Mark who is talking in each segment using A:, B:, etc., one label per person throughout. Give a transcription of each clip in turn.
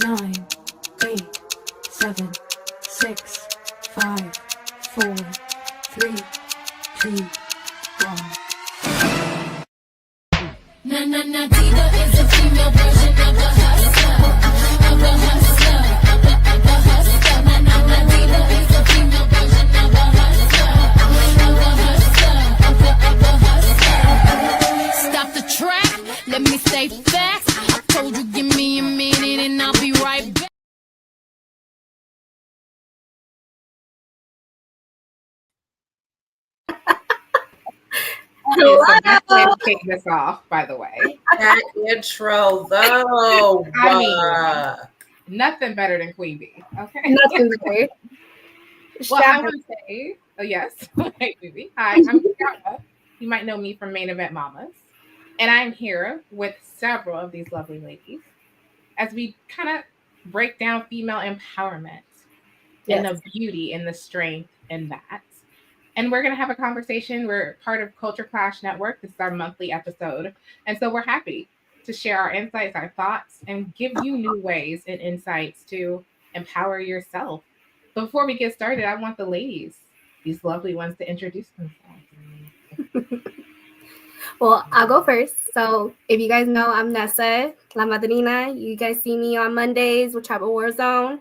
A: 9, 8, 7, 6, 5, 4, 3, 2, 1.
B: Na na na, Diva is a female version of a hustler, of a hustler, of a hustler. Na na na, Diva is a female version of a hustler, of a hustler, of a hustler. Stop the track, let me say facts. I told you, give me a minute and I'll be right back.
C: Okay, so that's the way to kick this off, by the way.
D: That intro, though.
C: I mean, nothing better than Queen Bee. Okay.
E: Nothing better.
C: Well, I want to say, oh yes, hey, baby. Hi, I'm Kiara. You might know me from Main Event Mamas, and I'm here with several of these lovely ladies as we kind of break down female empowerment and the beauty and the strength in that. And we're going to have a conversation. We're part of Culture Clash Network. This is our monthly episode. And so we're happy to share our insights, our thoughts, and give you new ways and insights to empower yourself. But before we get started, I want the ladies, these lovely ones, to introduce themselves.
E: Well, I'll go first. So if you guys know, I'm Nessa, La Madrina. You guys see me on Mondays with Tribal Warzone,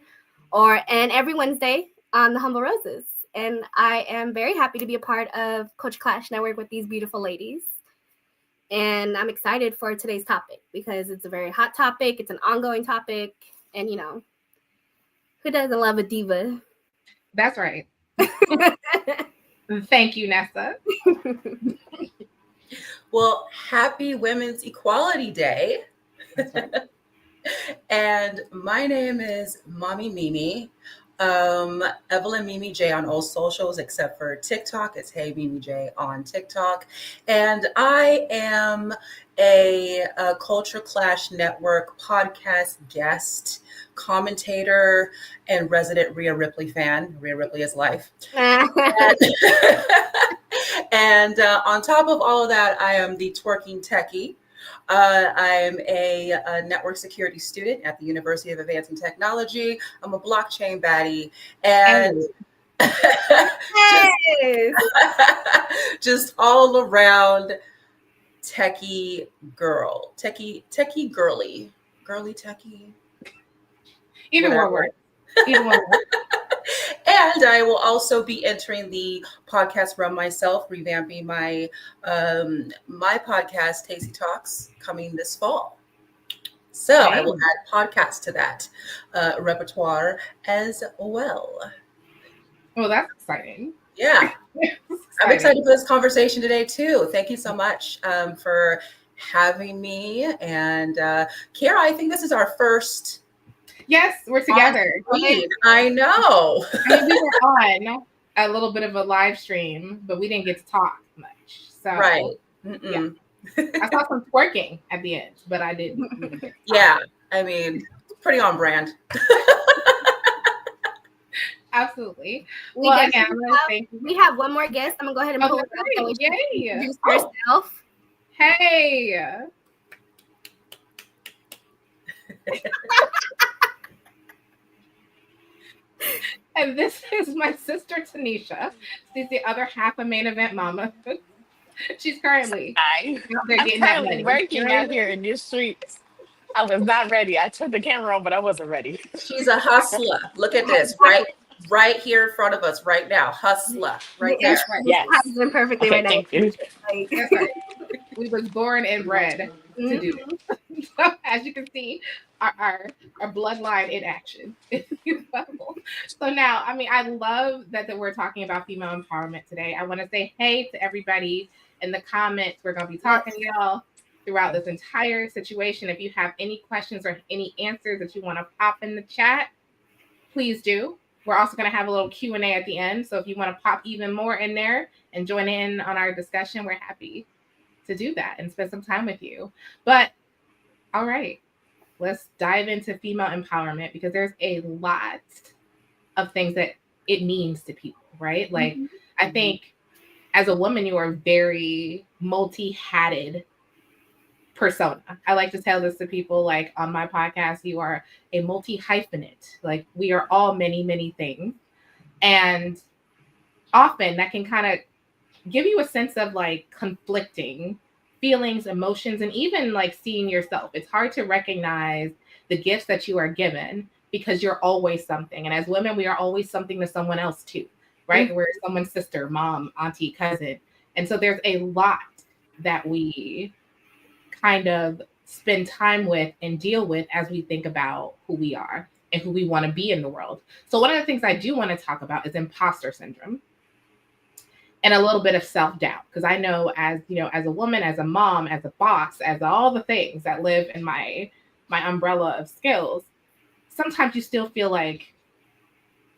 E: and every Wednesday on The Humble Roses. And I am very happy to be a part of Culture Clash Network with these beautiful ladies. And I'm excited for today's topic because it's a very hot topic. It's an ongoing topic. And, you know, who doesn't love a diva?
C: That's right. Thank you, Nessa.
D: Well, happy Women's Equality Day.
C: That's right.
D: And my name is Mommy Mimi. Evelyn Mimi J on all socials except for TikTok. It's Hey Mimi J on TikTok. And I am a Culture Clash Network podcast guest, commentator, and resident Rhea Ripley fan. Rhea Ripley is life. And on top of all of that, I am the twerking techie. I'm a network security student at the University of Advancing Technology. I'm a blockchain baddie, and just all around techie girl, techie girly techie.
C: Either one works.
D: And I will also be entering the podcast realm myself, revamping my my podcast, Tasty Talks, coming this fall. So I will add podcasts to that repertoire as well.
C: Well, that's exciting.
D: Yeah. I'm excited for this conversation today, too. Thank you so much for having me. And Kiara, I think this is our first...
C: Yes, we're together.
D: I know.
C: I mean, we were on a little bit of a live stream, but we didn't get to talk much. So,
D: right.
C: Yeah. I saw some twerking at the end, but I didn't.
D: Yeah, I mean, pretty on brand.
C: Absolutely.
E: We have one more guest. I'm gonna go ahead and pull it up.
C: Yay!
E: Introduce herself.
C: Hey. And this is my sister Tanisha. She's the other half of Main Event Mama. She's currently
F: I'm currently working out here in these streets. I was not ready. I turned the camera on, but I wasn't ready.
D: She's a hustler. Look at this, right here in front of us right now. Hustler, right there.
E: Yes, perfectly right now.
F: Thank you.
C: That's right. We was born and bred to do this. So, as you can see, our bloodline in action. So now, I mean, I love that we're talking about female empowerment today. I want to say hey to everybody in the comments. We're going to be talking to y'all throughout this entire situation. If you have any questions or any answers that you want to pop in the chat, please do. We're also going to have a little Q&A at the end. So if you want to pop even more in there and join in on our discussion, we're happy to do that and spend some time with you. But all right, let's dive into female empowerment because there's a lot of things that it means to people, right? Like, I think as a woman, you are very multi-hatted persona. I like to tell this to people like on my podcast, you are a multi-hyphenate. Like we are all many, many things. And often that can kind of give you a sense of like conflicting feelings, emotions, and even like seeing yourself. It's hard to recognize the gifts that you are given because you're always something. And as women, we are always something to someone else too, right? Mm-hmm. We're someone's sister, mom, auntie, cousin. And so there's a lot that we kind of spend time with and deal with as we think about who we are and who we want to be in the world. So one of the things I do want to talk about is imposter syndrome and a little bit of self-doubt, because I know as a woman, as a mom, as a boss, as all the things that live in my umbrella of skills, sometimes you still feel like,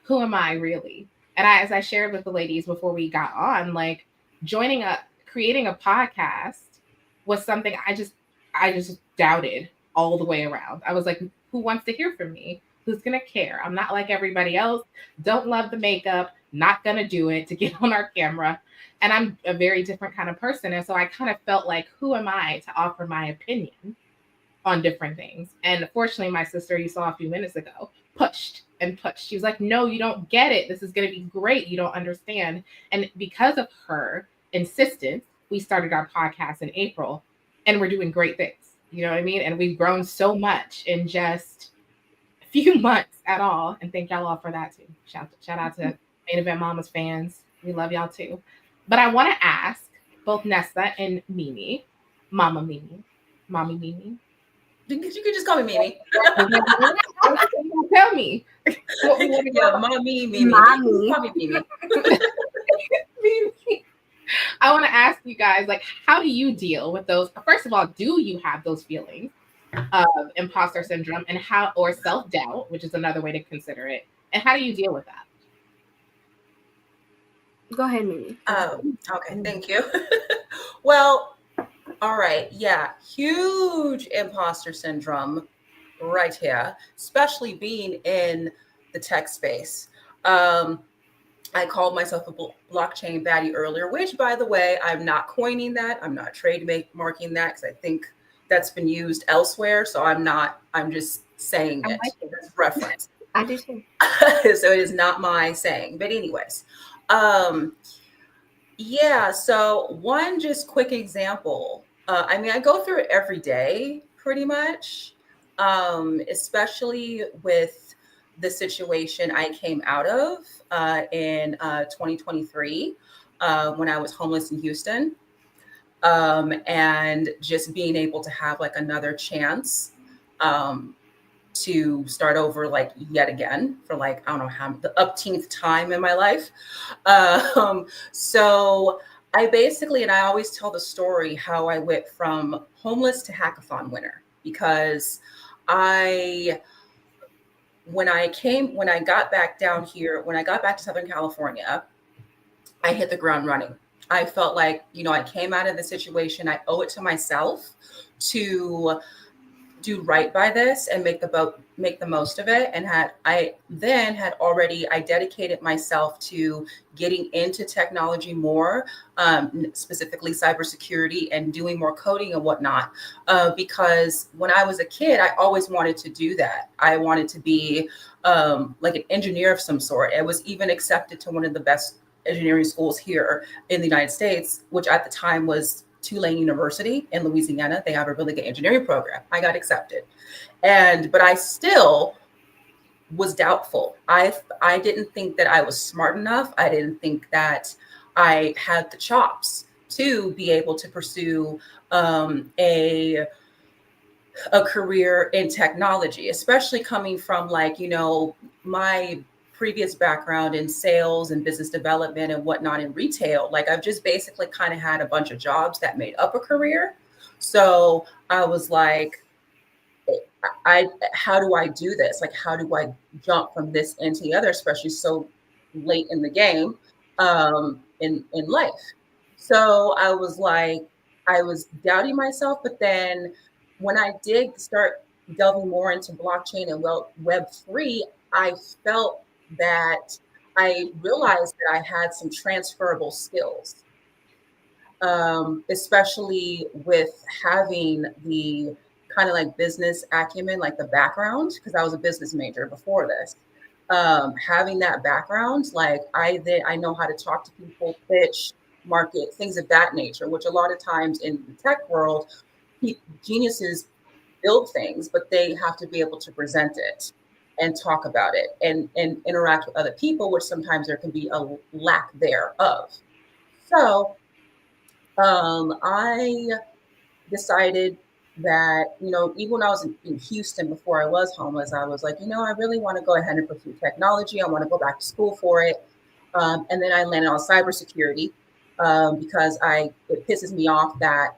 C: who am I really? And as I shared with the ladies before we got on, like creating a podcast was something I just doubted all the way around. I was like, who wants to hear from me? Who's going to care? I'm not like everybody else. Don't love the makeup. Not going to do it to get on our camera. And I'm a very different kind of person. And so I kind of felt like, who am I to offer my opinion on different things? And fortunately, my sister you saw a few minutes ago pushed and pushed. She was like, no, you don't get it. This is going to be great. You don't understand. And because of her insistence, we started our podcast in April and we're doing great things. You know what I mean? And we've grown so much in just a few months at all. And thank y'all all for that too. Shout out to Main Event Mamas fans. We love y'all too. But I want to ask both Nessa and Mimi, Mommy Mimi.
D: You could just call me Mimi.
C: Tell me.
D: Yeah, Mommy Mimi.
E: Mommy.
D: Call me Mimi.
C: Mimi. I want to ask you guys, like, how do you deal with those? First of all, do you have those feelings of imposter syndrome or self-doubt, which is another way to consider it? And how do you deal with that?
E: Go ahead, Mimi.
D: Okay, thank you. Well, all right. Yeah, huge imposter syndrome right here, especially being in the tech space. I called myself a blockchain baddie earlier, which, by the way, I'm not coining that. I'm not trademarking that because I think that's been used elsewhere. So I'm just saying it as reference.
E: I do too.
D: So it is not my saying. But anyways, yeah. So one just quick example. I go through it every day pretty much, especially with the situation I came out of in 2023 when I was homeless in Houston, and just being able to have like another chance to start over like yet again for like, I don't know how the upteenth time in my life. So I basically, and I always tell the story how I went from homeless to hackathon winner, because when I got back down here, when I got back to Southern California, I hit the ground running. I felt like, I came out of the situation. I owe it to myself to do right by this and make the most of it. And I dedicated myself to getting into technology more, specifically cybersecurity, and doing more coding and whatnot. Because when I was a kid, I always wanted to do that. I wanted to be like an engineer of some sort. I was even accepted to one of the best engineering schools here in the United States, which at the time was Tulane University in Louisiana. They have a really good engineering program. I got accepted, but I still was doubtful. I didn't think that I was smart enough. I didn't think that I had the chops to be able to pursue a career in technology, especially coming from my previous background in sales and business development and whatnot in retail. Like I've just basically kind of had a bunch of jobs that made up a career. So I was like, how do I do this? Like, how do I jump from this into the other, especially so late in the game, in life? So I was doubting myself, but then when I did start delving more into blockchain and Web3, I felt that I realized that I had some transferable skills. especially with having the kind of like business acumen, like the background, because I was a business major before this. Having that background, like I know how to talk to people, pitch, market, things of that nature, which a lot of times in the tech world, geniuses build things, but they have to be able to present it and talk about it and interact with other people, which sometimes there can be a lack thereof. So I decided that, even when I was in Houston before I was homeless, I was like, I really want to go ahead and pursue technology. I want to go back to school for it. And then I landed on cybersecurity because it pisses me off that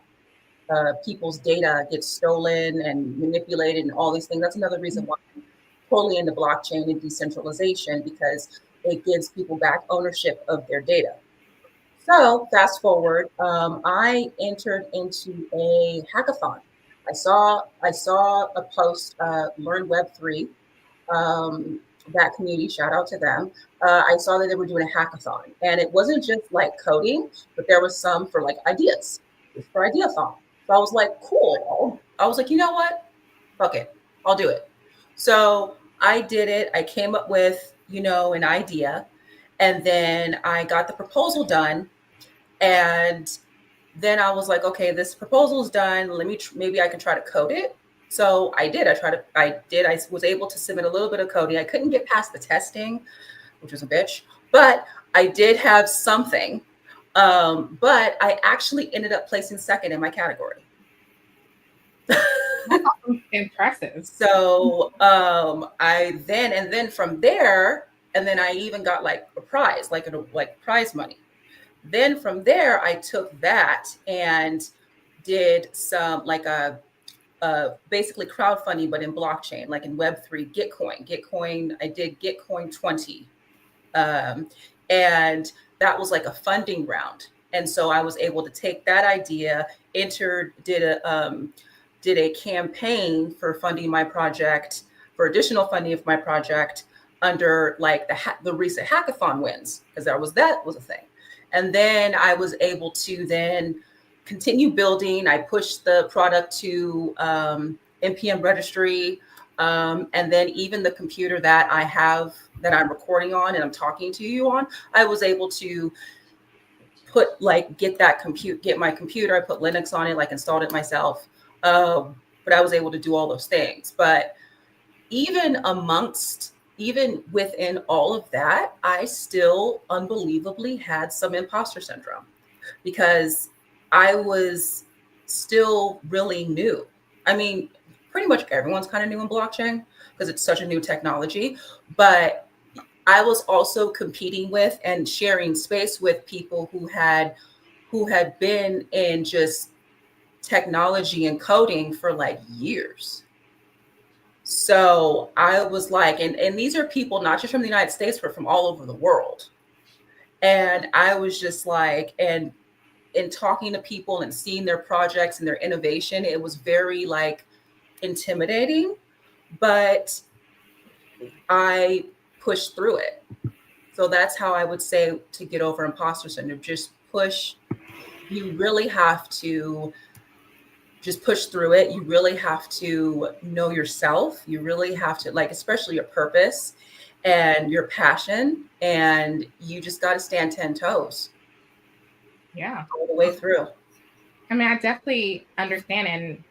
D: people's data gets stolen and manipulated and all these things. That's another reason why I'm totally into blockchain and decentralization, because it gives people back ownership of their data. So fast forward, I entered into a hackathon. I saw a post, Learn Web3, that community. Shout out to them. I saw that they were doing a hackathon, and it wasn't just like coding, but there was some for like ideas, just for ideathon. So I was like, cool. I was like, you know what? Fuck it, I'll do it. So I did it. I came up with, an idea, and then I got the proposal done. And then I was like, okay, this proposal is done. Let me, maybe I can try to code it. So I did. I was able to submit a little bit of coding. I couldn't get past the testing, which was a bitch, but I did have something. But I actually ended up placing second in my category.
C: Impressive.
D: So then from there, and then I even got like a prize, like prize money. Then from there, I took that and did some like basically crowdfunding, but in blockchain, like in Web3, Gitcoin. I did Gitcoin 20. And that was like a funding round. And so I was able to take that idea, did a campaign for funding my project, for additional funding of my project under like the recent hackathon wins, because that was a thing. And then I was able to then continue building. I pushed the product to NPM registry. And then even the computer that I have, that I'm recording on and I'm talking to you on, I was able to get my computer. I put Linux on it, like installed it myself. But I was able to do all those things. But even within all of that, I still unbelievably had some imposter syndrome, because I was still really new. I mean, pretty much everyone's kind of new in blockchain because it's such a new technology. But I was also competing with and sharing space with people who had been in just technology and coding for like years. So I was like, and these are people not just from the United States, but from all over the world. And I was just like, and in talking to people and seeing their projects and their innovation, it was very like intimidating, but I pushed through it. So that's how I would say to get over imposter syndrome. Just push. You really have to just push through it. You really have to know yourself. You really have to, like, especially your purpose and your passion. And you just got to stand 10 toes.
C: Yeah.
D: All the way through.
C: I mean, I definitely understand, and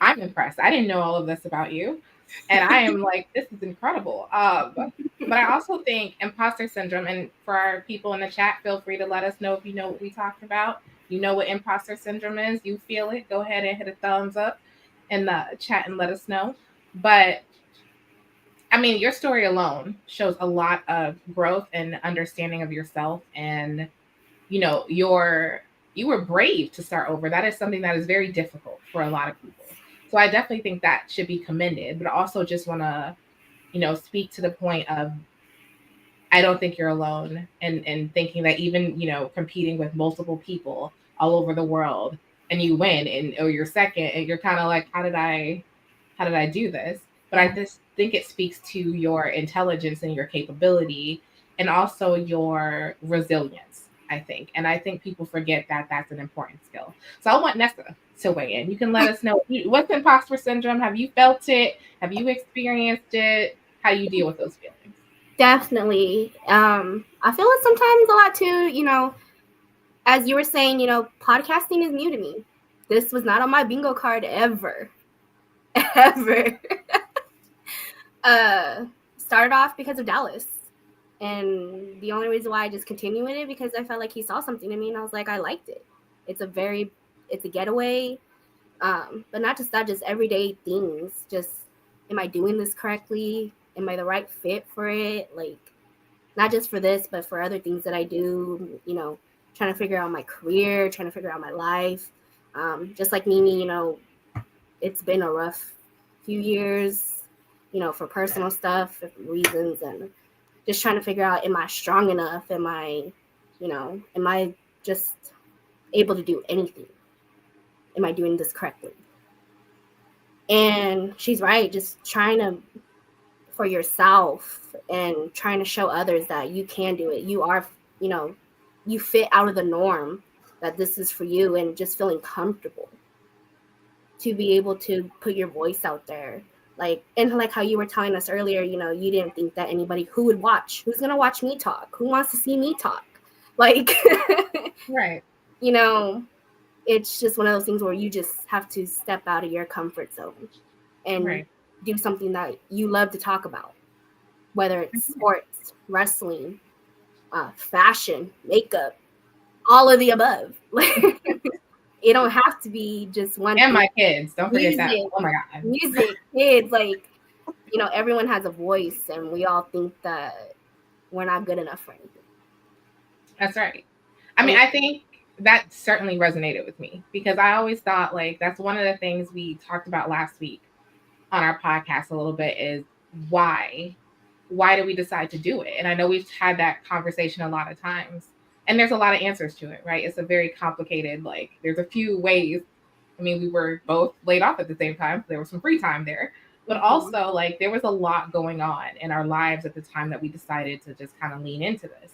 C: I'm impressed. I didn't know all of this about you, and I am like, this is incredible. But I also think imposter syndrome, and for our people in the chat, feel free to let us know if you know what we talked about. You know what imposter syndrome is. You feel it. Go ahead and hit a thumbs up in the chat and let us know. But I mean, your story alone shows a lot of growth and understanding of yourself, and you were brave to start over. That is something that is very difficult for a lot of people. So I definitely think that should be commended. But I also just want to, speak to the point of, I don't think you're alone in thinking that, even, competing with multiple people all over the world and you win, or you're second, and you're kind of like, how did I do this? But I just think it speaks to your intelligence and your capability, and also your resilience. I think. And I think people forget that that's an important skill. So I want Nessa to weigh in. You can let us know what's imposter syndrome. Have you felt it? Have you experienced it? How you deal with those feelings?
E: Definitely. I feel it sometimes a lot too, as you were saying, podcasting is new to me. This was not on my bingo card ever. Ever. Started off because of Dallas. And the only reason why I just continue with it because I felt like he saw something in me and I was like, I liked it. It's a getaway. But not just that, just everyday things. Just, am I doing this correctly? Am I the right fit for it? Like, not just for this, but for other things that I do, trying to figure out my career, trying to figure out my life. Just like Mimi, it's been a rough few years, for personal stuff, for reasons, and just trying to figure out, am I strong enough? Am I just able to do anything? Am I doing this correctly? And she's right, just trying to, for yourself and trying to show others that you can do it. You are, you fit out of the norm, that this is for you, and just feeling comfortable to be able to put your voice out there. And like how you were telling us earlier, you didn't think that anybody who's going to watch me talk, who wants to see me talk?
C: Right.
E: It's just one of those things where you just have to step out of your comfort zone and do something that you love to talk about, whether it's sports, wrestling, fashion, makeup, all of the above. It don't have to be just one
C: and
E: thing.
C: My kids, don't forget that. Oh my God.
E: Music, kids, everyone has a voice and we all think that we're not good enough for anything.
C: That's right. I mean, I think that certainly resonated with me because I always thought that's one of the things we talked about last week on our podcast a little bit is why do we decide to do it? And I know we've had that conversation a lot of times and there's a lot of answers to it, right? It's a very complicated, there's a few ways. I mean, we were both laid off at the same time. So there was some free time there, but also there was a lot going on in our lives at the time that we decided to just kind of lean into this.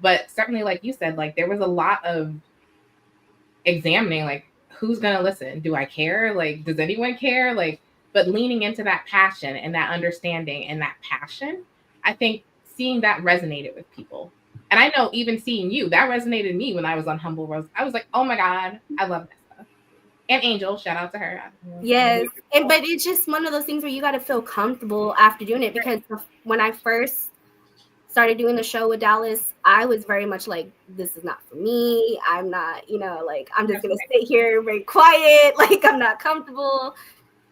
C: But certainly, like you said, there was a lot of examining, who's going to listen? Do I care? Does anyone care? But leaning into that passion and that understanding and that passion, I think seeing that resonated with people. And I know even seeing you, that resonated me when I was on Humble Rose. I was like, oh my God, I love Nessa. And Angel, shout out to her.
E: Yes. But it's just one of those things where you got to feel comfortable after doing it. Because when I first started doing the show with Dallas, I was very much like, this is not for me. I'm not, I'm just going to sit here very quiet. I'm not comfortable,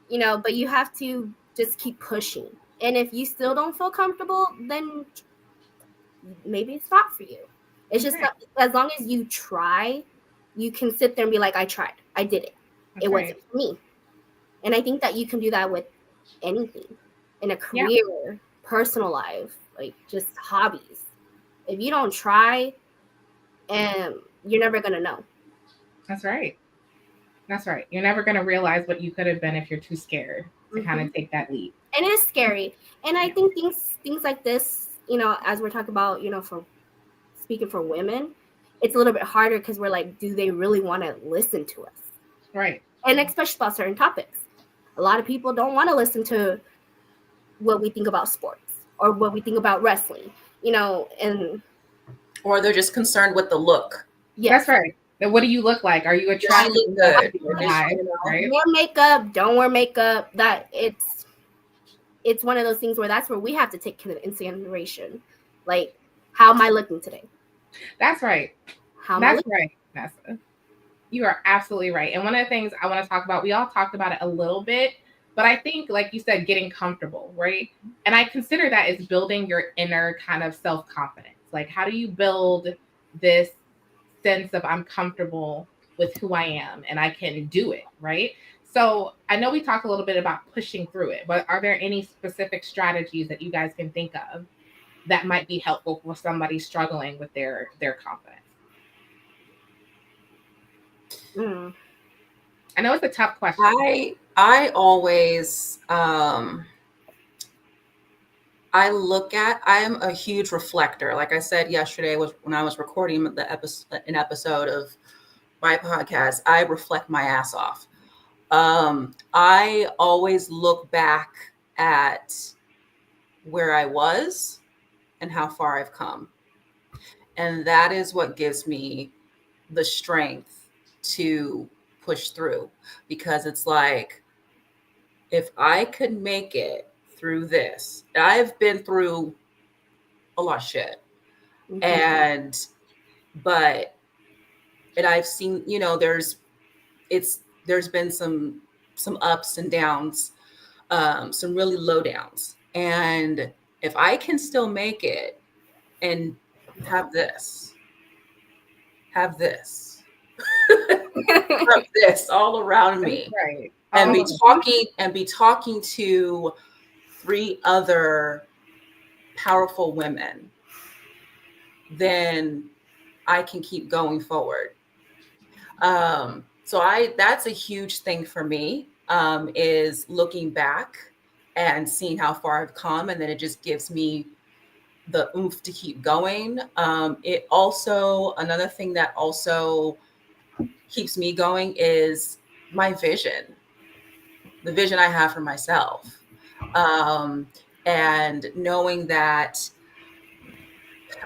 E: but you have to just keep pushing. And if you still don't feel comfortable, then maybe it's not for you. It's just as long as you try, you can sit there and be like, I tried. I did it. It wasn't for me. And I think that you can do that with anything in a career, personal life, just hobbies. If you don't try, you're never going to know.
C: That's right. That's right. You're never going to realize what you could have been if you're too scared to kind of take that leap.
E: And it is scary. And I think things like this, as we're talking about, for speaking for women, it's a little bit harder because we're like, do they really want to listen to us?
C: Right.
E: And especially about certain topics. A lot of people don't want to listen to what we think about sports or what we think about wrestling,
D: or they're just concerned with the look.
E: Yes.
C: That's right. Then what do you look like? Are you attractive?
D: Good.
C: Right?
E: Wear makeup, don't wear makeup. That it's one of those things where that's where we have to take consideration. How am I looking today?
C: That's right. That's right, Nessa. You are absolutely right. And one of the things I want to talk about, we all talked about it a little bit, but I think, like you said, getting comfortable, right? And I consider that as building your inner kind of self-confidence. How do you build this sense of I'm comfortable with who I am and I can do it, right? So I know we talked a little bit about pushing through it, but are there any specific strategies that you guys can think of that might be helpful for somebody struggling with their confidence? I know it's a tough question.
D: I always I am a huge reflector. Like I said yesterday, was when I was recording an episode of my podcast, I reflect my ass off. I always look back at where I was and how far I've come. And that is what gives me the strength to push through, because it's like, if I could make it through this, I've been through a lot of shit.
E: Mhm.
D: And, but, and I've seen, there's been some ups and downs, some really low downs. And if I can still make it and have this, have this, have this all around me,
C: Right.
D: and be
C: Oh,
D: talking to 3 other powerful women, then I can keep going forward. So that's a huge thing for me, is looking back and seeing how far I've come, and then it just gives me the oomph to keep going. It also, another thing that also keeps me going is my vision, the vision I have for myself. And knowing that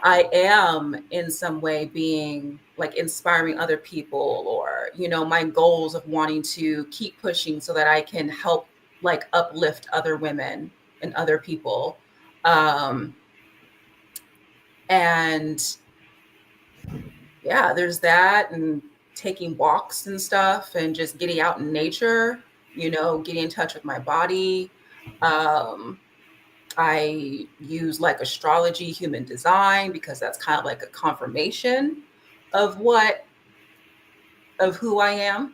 D: I am in some way being like inspiring other people, or, my goals of wanting to keep pushing so that I can help like uplift other women and other people. Um, and yeah, there's that, and taking walks and stuff, and just getting out in nature, getting in touch with my body. Um, I use like astrology, human design, because that's kind of like a confirmation of who I am.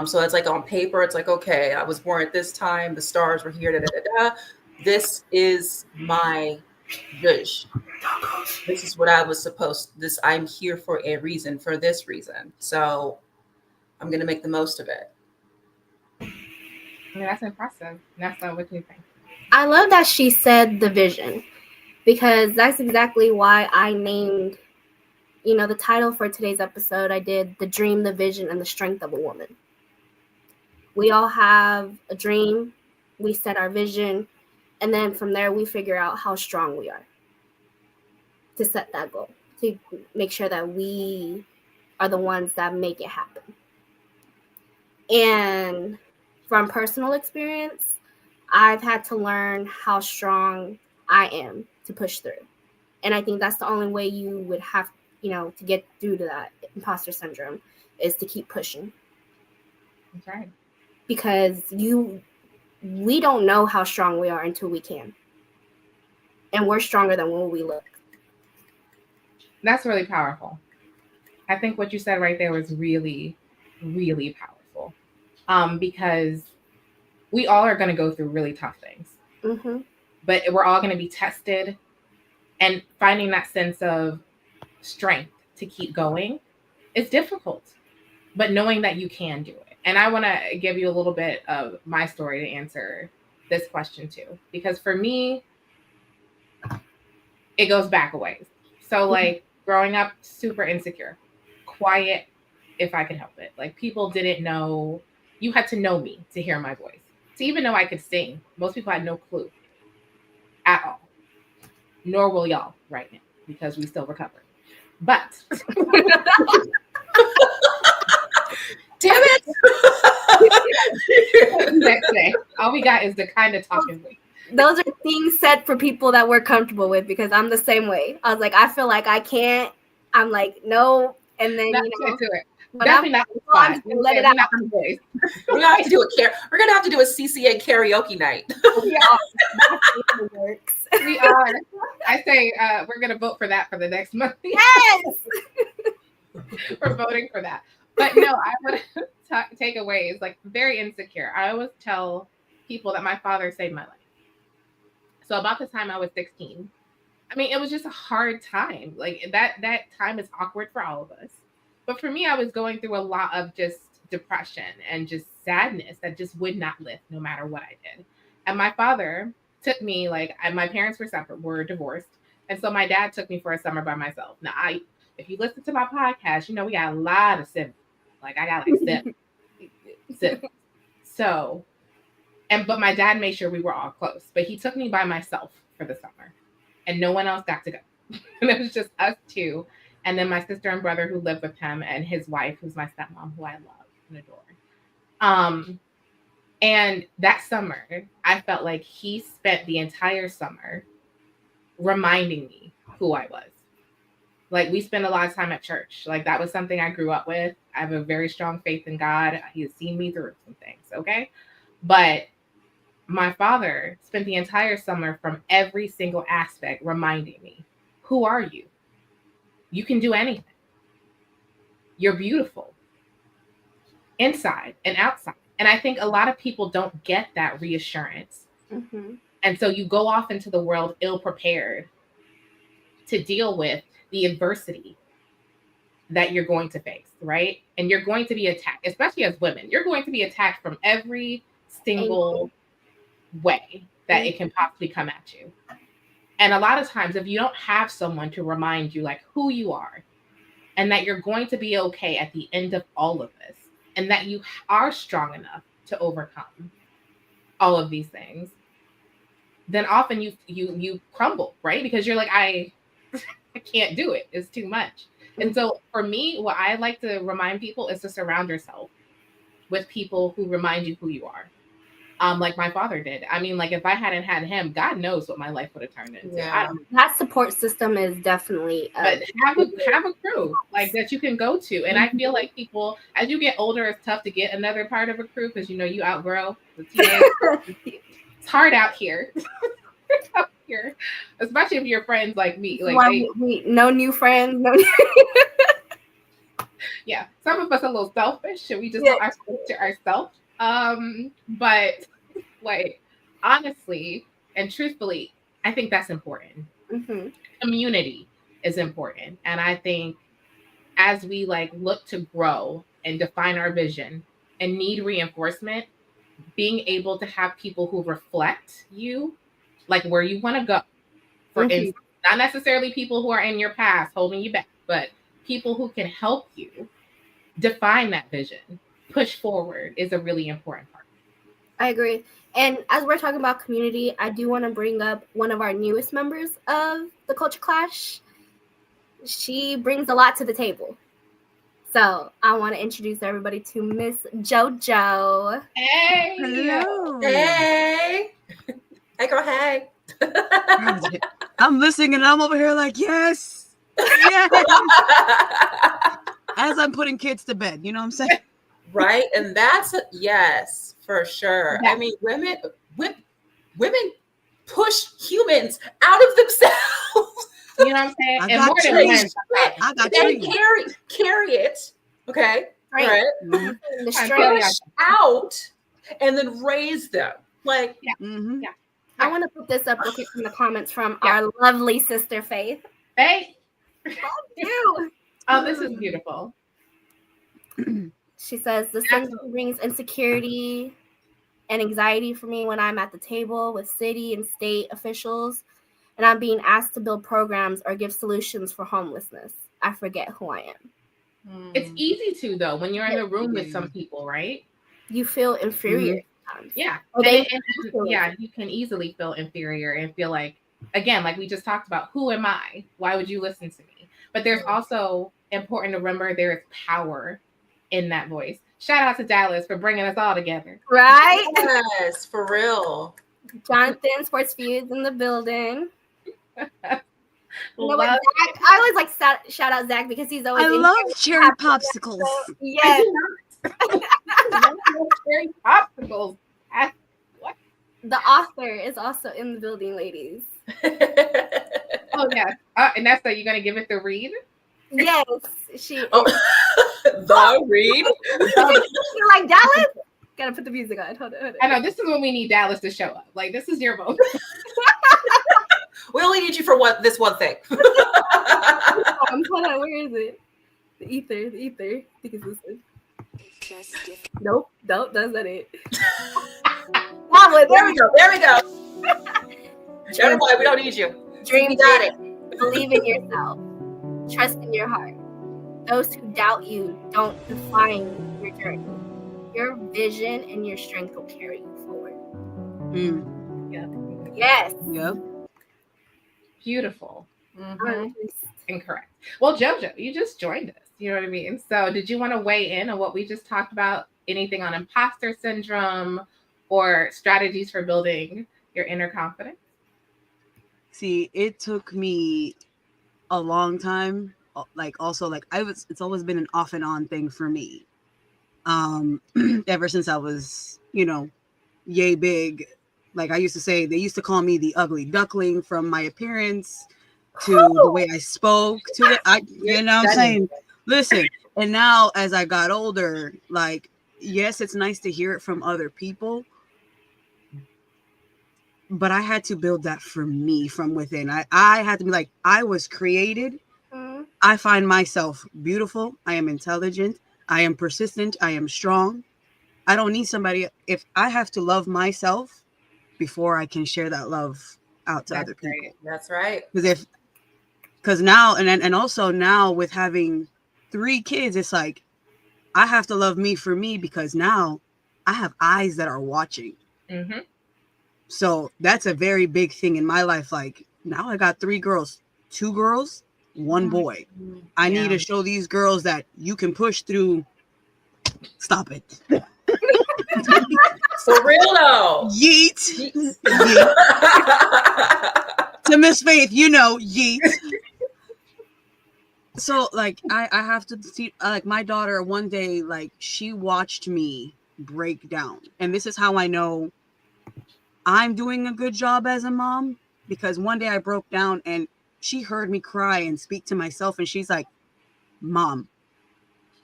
D: So it's like on paper, it's like, okay, I was born at this time, the stars were here, da, da, da, da. This is my wish. This is what I was I'm here for a reason, for this reason. So I'm gonna make the most of it.
C: I mean, that's impressive. Nessa, what do you think?
E: I love that she said the vision, because that's exactly why I named, the title for today's episode. I did the dream, the vision, and the strength of a woman. We all have a dream, we set our vision, and then from there we figure out how strong we are to set that goal, to make sure that we are the ones that make it happen. And from personal experience, I've had to learn how strong I am to push through. And I think that's the only way you would have, to get through to that imposter syndrome, is to keep pushing.
C: That's right.
E: Because we don't know how strong we are until we can. And we're stronger than when we look.
C: That's really powerful. I think what you said right there was really, really powerful. Because we all are going to go through really tough things.
E: Mm-hmm.
C: But we're all going to be tested, and finding that sense of strength to keep going is difficult, but knowing that you can do it. And I want to give you a little bit of my story to answer this question too, because for me, it goes back a ways. So like growing up, super insecure, quiet if I could help it. Like people didn't know, you had to know me to hear my voice. To even know I could sing, most people had no clue at all. Nor will y'all right now, because we still recovering. But
D: Damn it!
C: next day, all we got is the kind of talking we.
E: Those are things said for people that we're comfortable with, because I'm the same way. I was like, I feel like I can't. I'm like, no. And then,
C: Not to it.
E: when
C: Definitely not the
E: I'm
C: spot.
E: just gonna let it out.
D: We're gonna have to do we're gonna have to do a CCN karaoke night.
C: We are.
E: Works.
C: We are. I say we're gonna vote for that for the next month.
E: Yes.
C: We're voting for that. But no, I would take away is like very insecure. I always tell people that my father saved my life. So about the time I was 16, I mean, it was just a hard time. Like that time is awkward for all of us. But for me, I was going through a lot of just depression and just sadness that just would not lift no matter what I did. And my father took me my parents were divorced, and so my dad took me for a summer by myself. Now, if you listen to my podcast, you know we got a lot of siblings. Like I got like siblings. So, but my dad made sure we were all close. But he took me by myself for the summer, and no one else got to go. And it was just us two, and then my sister and brother who lived with him, and his wife, who's my stepmom, who I love and adore. And that summer, I felt like he spent the entire summer reminding me who I was. Like we spent a lot of time at church. Like that was something I grew up with. I have a very strong faith in God. He has seen me through some things, okay? But my father spent the entire summer from every single aspect reminding me, who are you? You can do anything. You're beautiful. Inside and outside. And I think a lot of people don't get that reassurance.
E: Mm-hmm.
C: And so you go off into the world ill-prepared to deal with the adversity that you're going to face, right? And you're going to be attacked, especially as women. You're going to be attacked from every single way that it can possibly come at you. And a lot of times, if you don't have someone to remind you like who you are and that you're going to be okay at the end of all of this, and that you are strong enough to overcome all of these things, then often you crumble, right? Because you're like, I can't do it. It's too much. And so for me, what I like to remind people is to surround yourself with people who remind you who you are. Like my father did. I mean, like if I hadn't had him, God knows what my life would have turned into.
D: Yeah.
E: That support system is definitely.
C: But have a crew like that you can go to, and I feel like people, as you get older, it's tough to get another part of a crew because you outgrow the teenage. It's hard out here. Out here, especially if you're friends like me. Like
E: we no new friends. No.
C: Yeah, some of us are a little selfish, and we just want ourselves to ourselves. But like honestly and truthfully, I think that's important.
E: Mm-hmm.
C: Community is important, and I think as we look to grow and define our vision and need reinforcement, being able to have people who reflect you, like where you want to go. For instance, not necessarily people who are in your past holding you back, but people who can help you define that vision, push forward is a really important part.
E: I agree. And as we're talking about community, I do want to bring up one of our newest members of the Culture Clash. She brings a lot to the table. So I want to introduce everybody to Miss JoJo.
C: Hey!
G: Hello.
D: Hey. Hey, girl, hey.
G: I'm listening and I'm over here like, yes. Yes. As I'm putting kids to bed, you know what I'm saying?
D: Right. And that's yes, for sure.
C: Yeah.
D: I mean, women push humans out of themselves.
C: You know what I'm saying?
G: I
C: And
G: got
C: more than
G: trees.
C: one.
G: I got
D: They
G: trees.
D: carry it. Okay.
E: Right.
G: Mhm.
E: The
C: I'm
E: strength.
C: telling
D: Push out and then raise them. Like,
G: Mhm.
E: I want to put this up real quick from the comments from
C: Yeah.
E: our lovely sister Faith.
C: Hey!
E: You.
C: Oh, this is beautiful.
E: She says the singing brings insecurity and anxiety for me when I'm at the table with city and state officials and I'm being asked to build programs or give solutions for homelessness. I forget who I am.
C: It's easy to though when you're in the room with some people, right?
E: You feel inferior sometimes.
C: Yeah.
E: Or
C: And
E: they
C: yeah, you can easily feel inferior and feel like, again, like we just talked about, who am I? Why would you listen to me? But there's also important to remember there is power in that voice. Shout out to Dallas for bringing us all together.
E: Right?
D: yes, for real.
E: Jonathan, Sports Feuds in the building. You know what,
C: Love-
E: Zach? I always like shout out Zach because he's always
G: I
E: in
G: love
E: here.
G: cherry popsicles.
E: Yes.
C: Cherry popsicles.
E: The author is also in the building, ladies.
C: Oh yeah. And that's you're gonna give it the read?
E: Yes, she.
D: Oh, the read.
E: You're like Dallas. Gotta put the music on. Hold on.
C: I know this is when we need Dallas to show up. Like this is your moment.
D: We only need you for this one thing.
E: Hold on. Where is it? The ether. I think it's this one. Nope. That's not it. That one.
D: There we go. Never mind, we don't need you.
E: Dream
D: We got it.
E: big. Believe in yourself. Trust in your heart. Those who doubt you don't define your journey. Your vision and your strength will carry you forward. Yes.
G: Yep.
C: Beautiful.
E: Honest.
C: Incorrect. Well, JoJo, you just joined us. You know what I mean? So did you want to weigh in on what we just talked about? Anything on imposter syndrome or strategies for building your inner confidence?
G: See, it took me a long time. Like also, like it's always been an off and on thing for me. Ever since I was, yay big. Like I used to say, they used to call me the ugly duckling from my appearance to the way I spoke to it. What I'm saying? Listen, and now as I got older, like, yes, it's nice to hear it from other people, but I had to build that for me from within. I had to be like, I was created. I find myself beautiful. I am intelligent. I am persistent. I am strong. I don't need somebody. If I have to love myself before I can share that love out to other people.
C: Right.
D: That's right.
G: Because now, and also now with having 3 kids, it's like, I have to love me for me because now I have eyes that are watching.
C: Mm-hmm.
G: So that's a very big thing in my life. Like now I got 3 girls, 2 girls, 1 boy. I need to show these girls that you can push through. Stop it.
D: For real though.
G: Yeet. Yeet. To Miss Faith, yeet. So like I have to see, like my daughter one day, like she watched me break down, and this is how I know I'm doing a good job as a mom, because one day I broke down and she heard me cry and speak to myself, and she's like, Mom,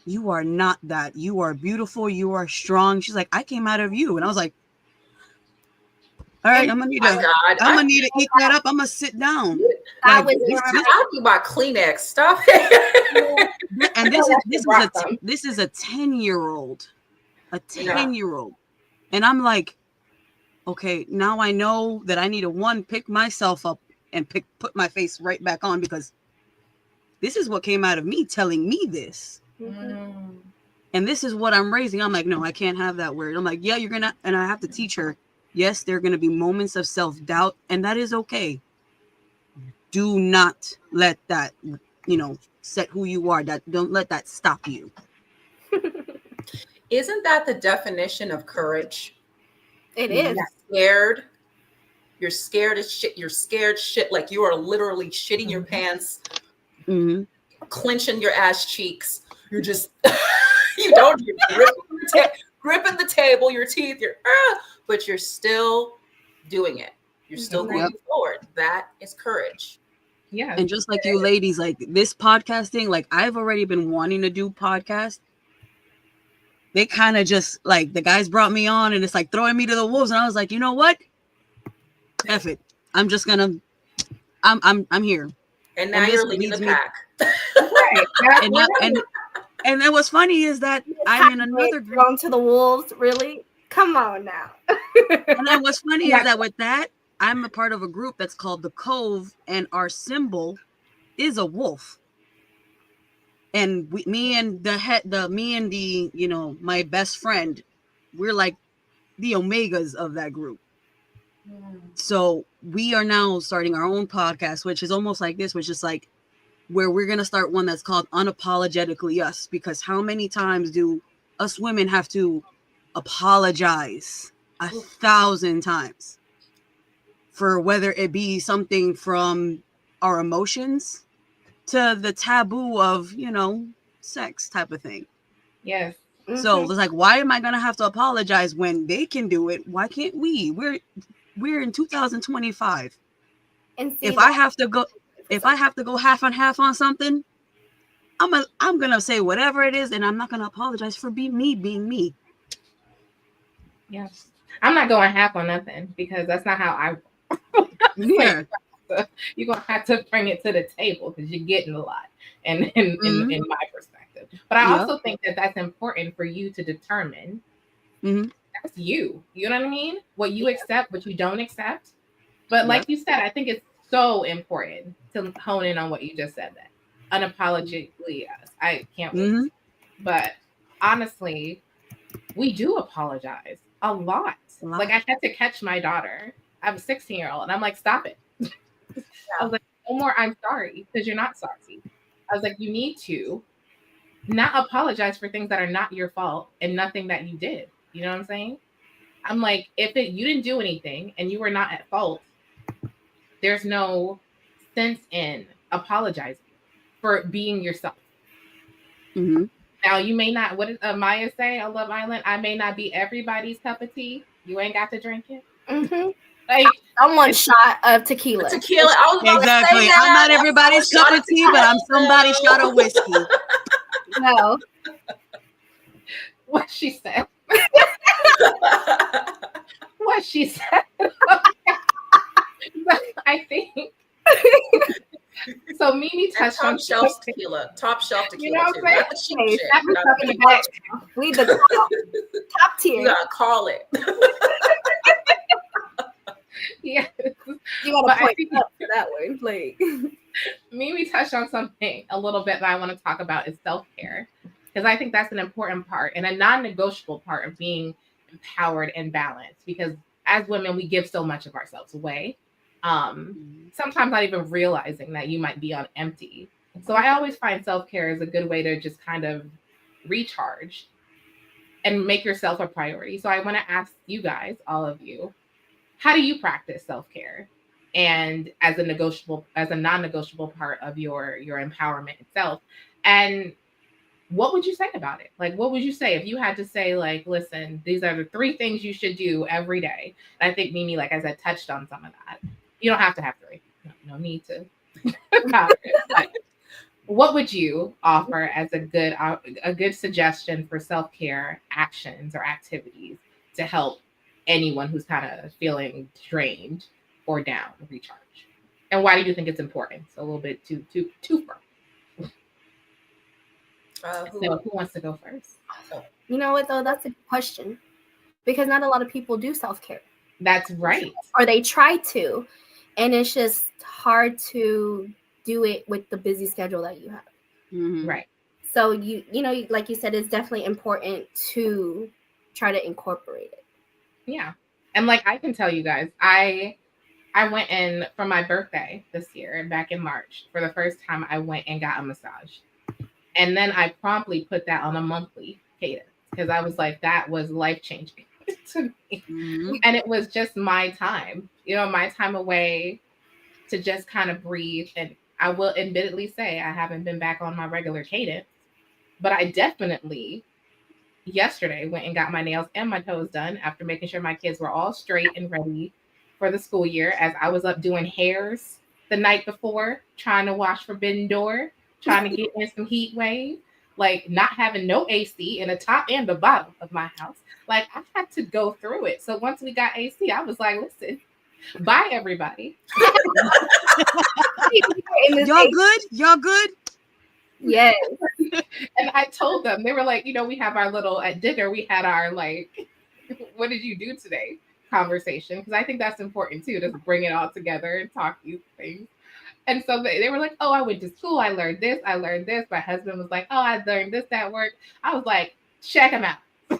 G: you are not that. You are beautiful. You are strong. She's like, I came out of you. And I was like, all right, I'm gonna need to eat that up. I'm gonna sit down.
E: I
G: Like,
D: I'll do my Kleenex. Stop it.
G: and this is a 10-year-old, and I'm like, okay, now I know that I need to pick myself up and put my face right back on, because this is what came out of me telling me this. And this is what I'm raising. I'm like, no, I can't have that word. I'm like, yeah, you're gonna, and I have to teach her. Yes, there are going to be moments of self-doubt, and that is okay. Do not let that, set who you are. Don't let that stop you.
D: Isn't that the definition of courage?
E: It is.
D: You're scared as shit. You're scared shit. Like you are literally shitting your pants, clenching your ass cheeks. You're just, you're gripping the table, your teeth, but you're still doing it. You're still going forward. That is courage.
C: Yeah.
G: And just like you ladies, like this podcasting, like I've already been wanting to do podcasts. They kind of just like, the guys brought me on and it's like throwing me to the wolves. And I was like, you know what? F it. I'm just gonna, I'm here.
D: And now you're leading the pack.
C: Right.
G: And then what's funny is that I'm in another group.
E: Thrown to the wolves, really? Come on now.
G: And then what's funny is that with that, I'm a part of a group that's called the Cove, and our symbol is a wolf. And me and my best friend, we're like the omegas of that group. So we are now starting our own podcast, which is almost like this, which is like where we're going to start one that's called Unapologetically Us, because how many times do us women have to apologize? 1,000 times for whether it be something from our emotions to the taboo of, sex type of thing.
C: Yes.
G: So it's like, why am I going to have to apologize when they can do it? Why can't we? We're in 2025.
E: And
G: if I have to go half and half on something, I'm gonna say whatever it is, and I'm not gonna apologize for being me.
C: Yes. I'm not going half on nothing, because that's not how I
G: Yeah.
C: You're gonna have to bring it to the table, because you're getting a lot, and in my perspective. But I also think that that's important for you to determine. That's you. You know what I mean? What you accept, what you don't accept. But like you said, I think it's so important to hone in on what you just said. That unapologetically, yes, I can't wait.
G: Mhm.
C: But honestly, we do apologize a lot. Like I had to catch my daughter. I have a 16-year-old, and I'm like, stop it. I was like, no more. I'm sorry because you're not sorry. I was like, you need to not apologize for things that are not your fault and nothing that you did. You know what I'm saying? I'm like, you didn't do anything and you were not at fault, there's no sense in apologizing for being yourself.
G: Mm-hmm.
C: Now, you may not, what did Maya say on Love Island? I may not be everybody's cup of tea. You ain't got to drink it.
E: Mm-hmm.
C: Like,
E: someone shot of tequila.
D: Tequila. I was about
G: Exactly.
D: to say that.
G: I'm not everybody's cup of tea, but I'm somebody's shot of whiskey.
E: No.
C: What she said. What she said. I think. So Mimi touched on
D: top shelf tequila. Top shelf tequila.
C: You know what I'm saying?
D: Not the cheap shit.
E: Up in the back. We the top tier.
D: You gotta call it.
C: Yes.
E: You gotta point up for that one. Like
C: Mimi touched on something a little bit that I want to talk about is self-care. Because I think that's an important part and a non-negotiable part of being empowered and balanced. Because as women, we give so much of ourselves away. Sometimes not even realizing that you might be on empty. So I always find self-care is a good way to just kind of recharge and make yourself a priority. So I want to ask you guys, all of you, how do you practice self-care? And as a non-negotiable part of your empowerment itself. And what would you say about it? Like, what would you say if you had to say, like, listen, these are the 3 things you should do every day? And I think Mimi, like I said, touched on some of that. You don't have to have 3. No need to. But what would you offer as a good suggestion for self-care actions or activities to help anyone who's kind of feeling drained or down recharge? And why do you think it's important? So a little bit too far. Who wants to go first?
E: You know what though? That's a good question. Because not a lot of people do self-care.
C: That's right.
E: Or they try to. And it's just hard to do it with the busy schedule that you have.
G: Mm-hmm.
E: Right. So you know, like you said, it's definitely important to try to incorporate it.
C: Yeah. And like I can tell you guys, I went in for my birthday this year, back in March. For the first time, I went and got a massage. And then I promptly put that on a monthly cadence because I was like, that was life-changing to me. Mm-hmm. And it was just my time, my time away to just kind of breathe. And I will admittedly say I haven't been back on my regular cadence, but I definitely yesterday went and got my nails and my toes done after making sure my kids were all straight and ready for the school year, as I was up doing hairs the night before, trying to wash Forbidden Door, trying to get in some heat wave, like not having no AC in the top and the bottom of my house. Like I had to go through it. So once we got AC, I was like, listen, bye everybody.
G: Y'all good? Y'all good?
E: Yes.
C: And I told them, they were like, we have our little, at dinner, we had our like, what did you do today conversation? Because I think that's important too, to bring it all together and talk these things. And so they were like, oh, I went to school. I learned this. My husband was like, oh, I learned this at work. I was like, check him out. I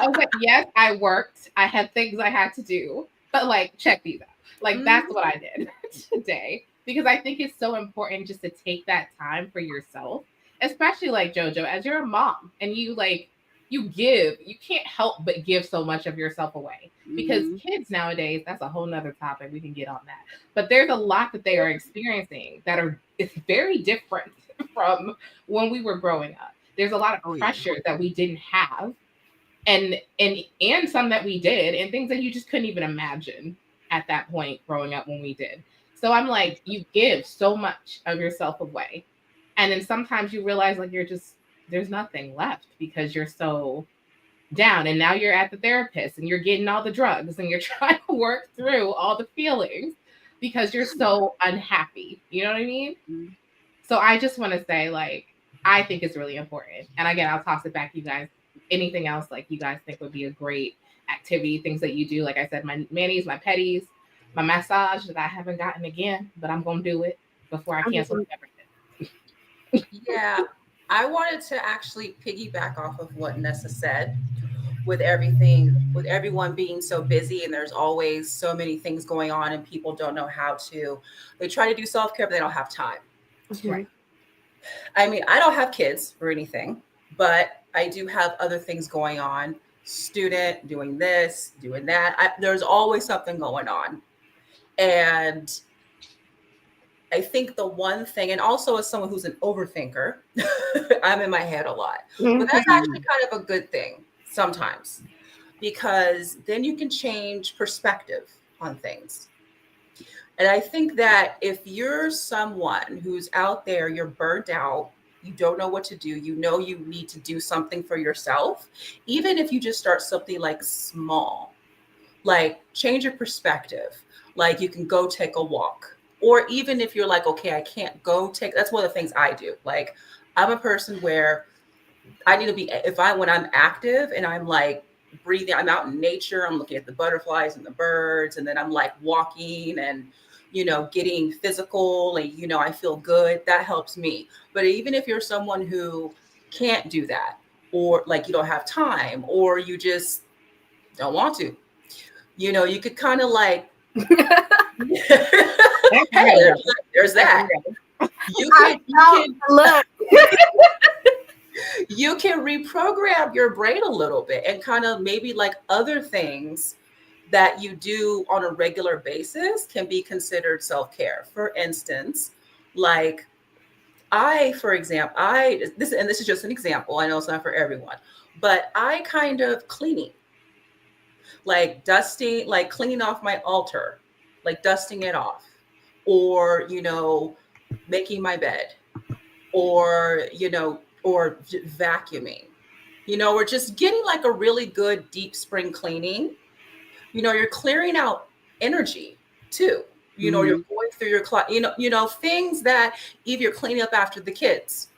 C: was like, yes, I worked. I had things I had to do. But like, check these out. Like, that's what I did today. Because I think it's so important just to take that time for yourself. Especially like JoJo, as you're a mom and you give, you can't help but give so much of yourself away. Because kids nowadays, that's a whole nother topic. We can get on that. But there's a lot that they are experiencing it's very different from when we were growing up. There's a lot of pressure that we didn't have and some that we did, and things that you just couldn't even imagine at that point growing up when we did. So I'm like, you give so much of yourself away. And then sometimes you realize like there's nothing left because you're so down, and now you're at the therapist and you're getting all the drugs and you're trying to work through all the feelings because you're so unhappy. You know what I mean? Mm-hmm. So I just want to say, like, I think it's really important. And again, I'll toss it back to you guys. anything else like you guys think would be a great activity, things that you do. Like I said, my manis, my petties, my massage that I haven't gotten again, but I'm gonna do it before I cancel everything.
D: Yeah, I wanted to actually piggyback off of what Nessa said with everything, with everyone being so busy and there's always so many things going on and people don't know how to, they try to do self-care, but they don't have time.
C: Right.
D: I mean, I don't have kids or anything, but I do have other things going on. Student doing this, doing that. There's always something going on. And I think the one thing, and also as someone who's an overthinker, I'm in my head a lot. But that's actually kind of a good thing sometimes, because then you can change perspective on things. And I think that if you're someone who's out there, you're burnt out, you don't know what to do, you know you need to do something for yourself, even if you just start something like small, like change your perspective, like you can go take a walk. Or even if you're like, okay, I can't go take, that's one of the things I do. Like I'm a person where I need to be, when I'm active and I'm like breathing, I'm out in nature, I'm looking at the butterflies and the birds, and then I'm like walking and, getting physical and, I feel good. That helps me. But even if you're someone who can't do that, or like you don't have time, or you just don't want to, you could kind of like, hey, there's that. You can reprogram your brain a little bit and kind of maybe like other things that you do on a regular basis can be considered self-care. For instance, like this is just an example. I know it's not for everyone, but I kind of cleaning, like dusting, like cleaning off my altar, like dusting it off, or, making my bed, or, or vacuuming, or just getting like a really good deep spring cleaning. You're clearing out energy too. You're going through your closet, things that if you're cleaning up after the kids,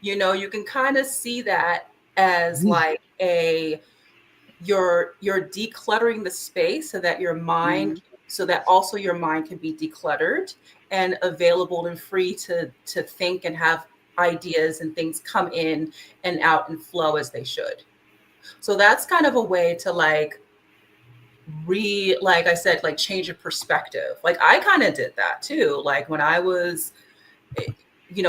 D: you can kind of see that as like you're decluttering the space so that your mind, so that also your mind can be decluttered and available and free to think and have ideas and things come in and out and flow as they should. So that's kind of a way to like like I said, like change your perspective. Like I kind of did that too. Like when I was,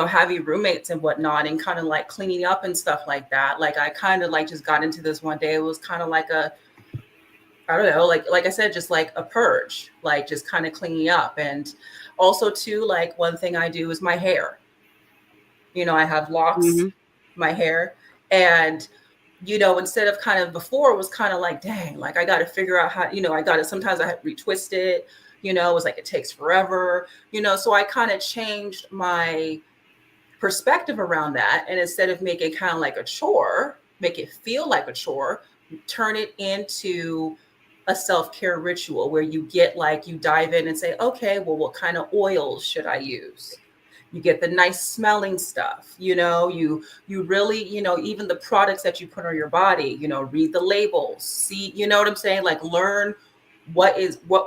D: having roommates and whatnot and kind of like cleaning up and stuff like that. Like I kind of like just got into this one day. It was kind of like I don't know, like I said, just like a purge, like just kind of cleaning up. And also too, like one thing I do is my hair. I have locks, my hair, and instead of kind of before, it was kind of like, dang, like I got to figure out how, sometimes I had to retwist it, it was like, it takes forever, so I kind of changed my perspective around that. And instead of making it kind of like a chore, make it feel like a chore, turn it into a self-care ritual where you get like, you dive in and say, okay, well, what kind of oils should I use? You get the nice smelling stuff, you really, even the products that you put on your body, read the labels, see, you know what I'm saying? Like learn what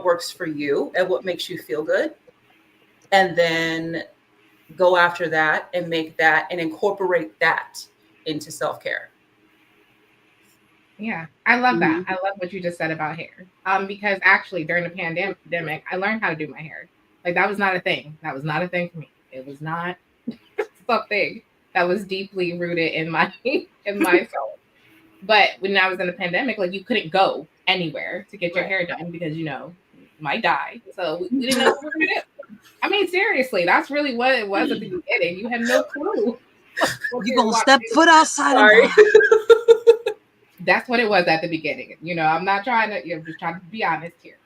D: works for you and what makes you feel good. And then go after that and make that and incorporate that into self-care.
C: Yeah, I love that. I love what you just said about hair. Because actually during the pandemic, I learned how to do my hair. Like that was not a thing. That was not a thing for me. It was not something that was deeply rooted in my soul. But when I was in the pandemic, like you couldn't go anywhere to get your hair done because you might die. So we didn't know what we were gonna do. I mean, seriously, that's really what it was at the beginning. You had no clue.
G: You're gonna step foot outside.
C: That's what it was at the beginning. I'm not trying to, I'm just trying to be honest here.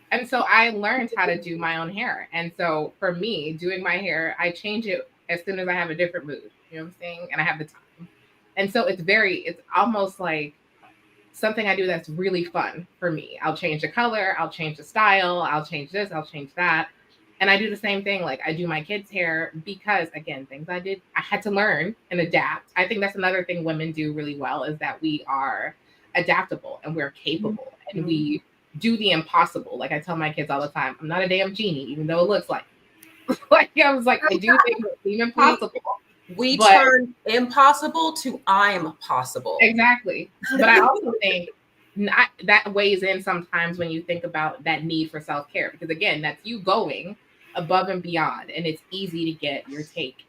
C: And so I learned how to do my own hair. And so for me, doing my hair, I change it as soon as I have a different mood. You know what I'm saying? And I have the time. And so it's almost like something I do that's really fun for me. I'll change the color, I'll change the style, I'll change this, I'll change that. And I do the same thing. Like I do my kids' hair because again, things I had to learn and adapt. I think that's another thing women do really well is that we are adaptable and we're capable and we do the impossible. Like I tell my kids all the time, I'm not a damn genie, even though it looks like like I was like, I do things that seem impossible.
D: We turn impossible to I'm possible.
C: Exactly. But I also think that weighs in sometimes when you think about that need for self-care, because again, that's you going above and beyond, and it's easy to get your take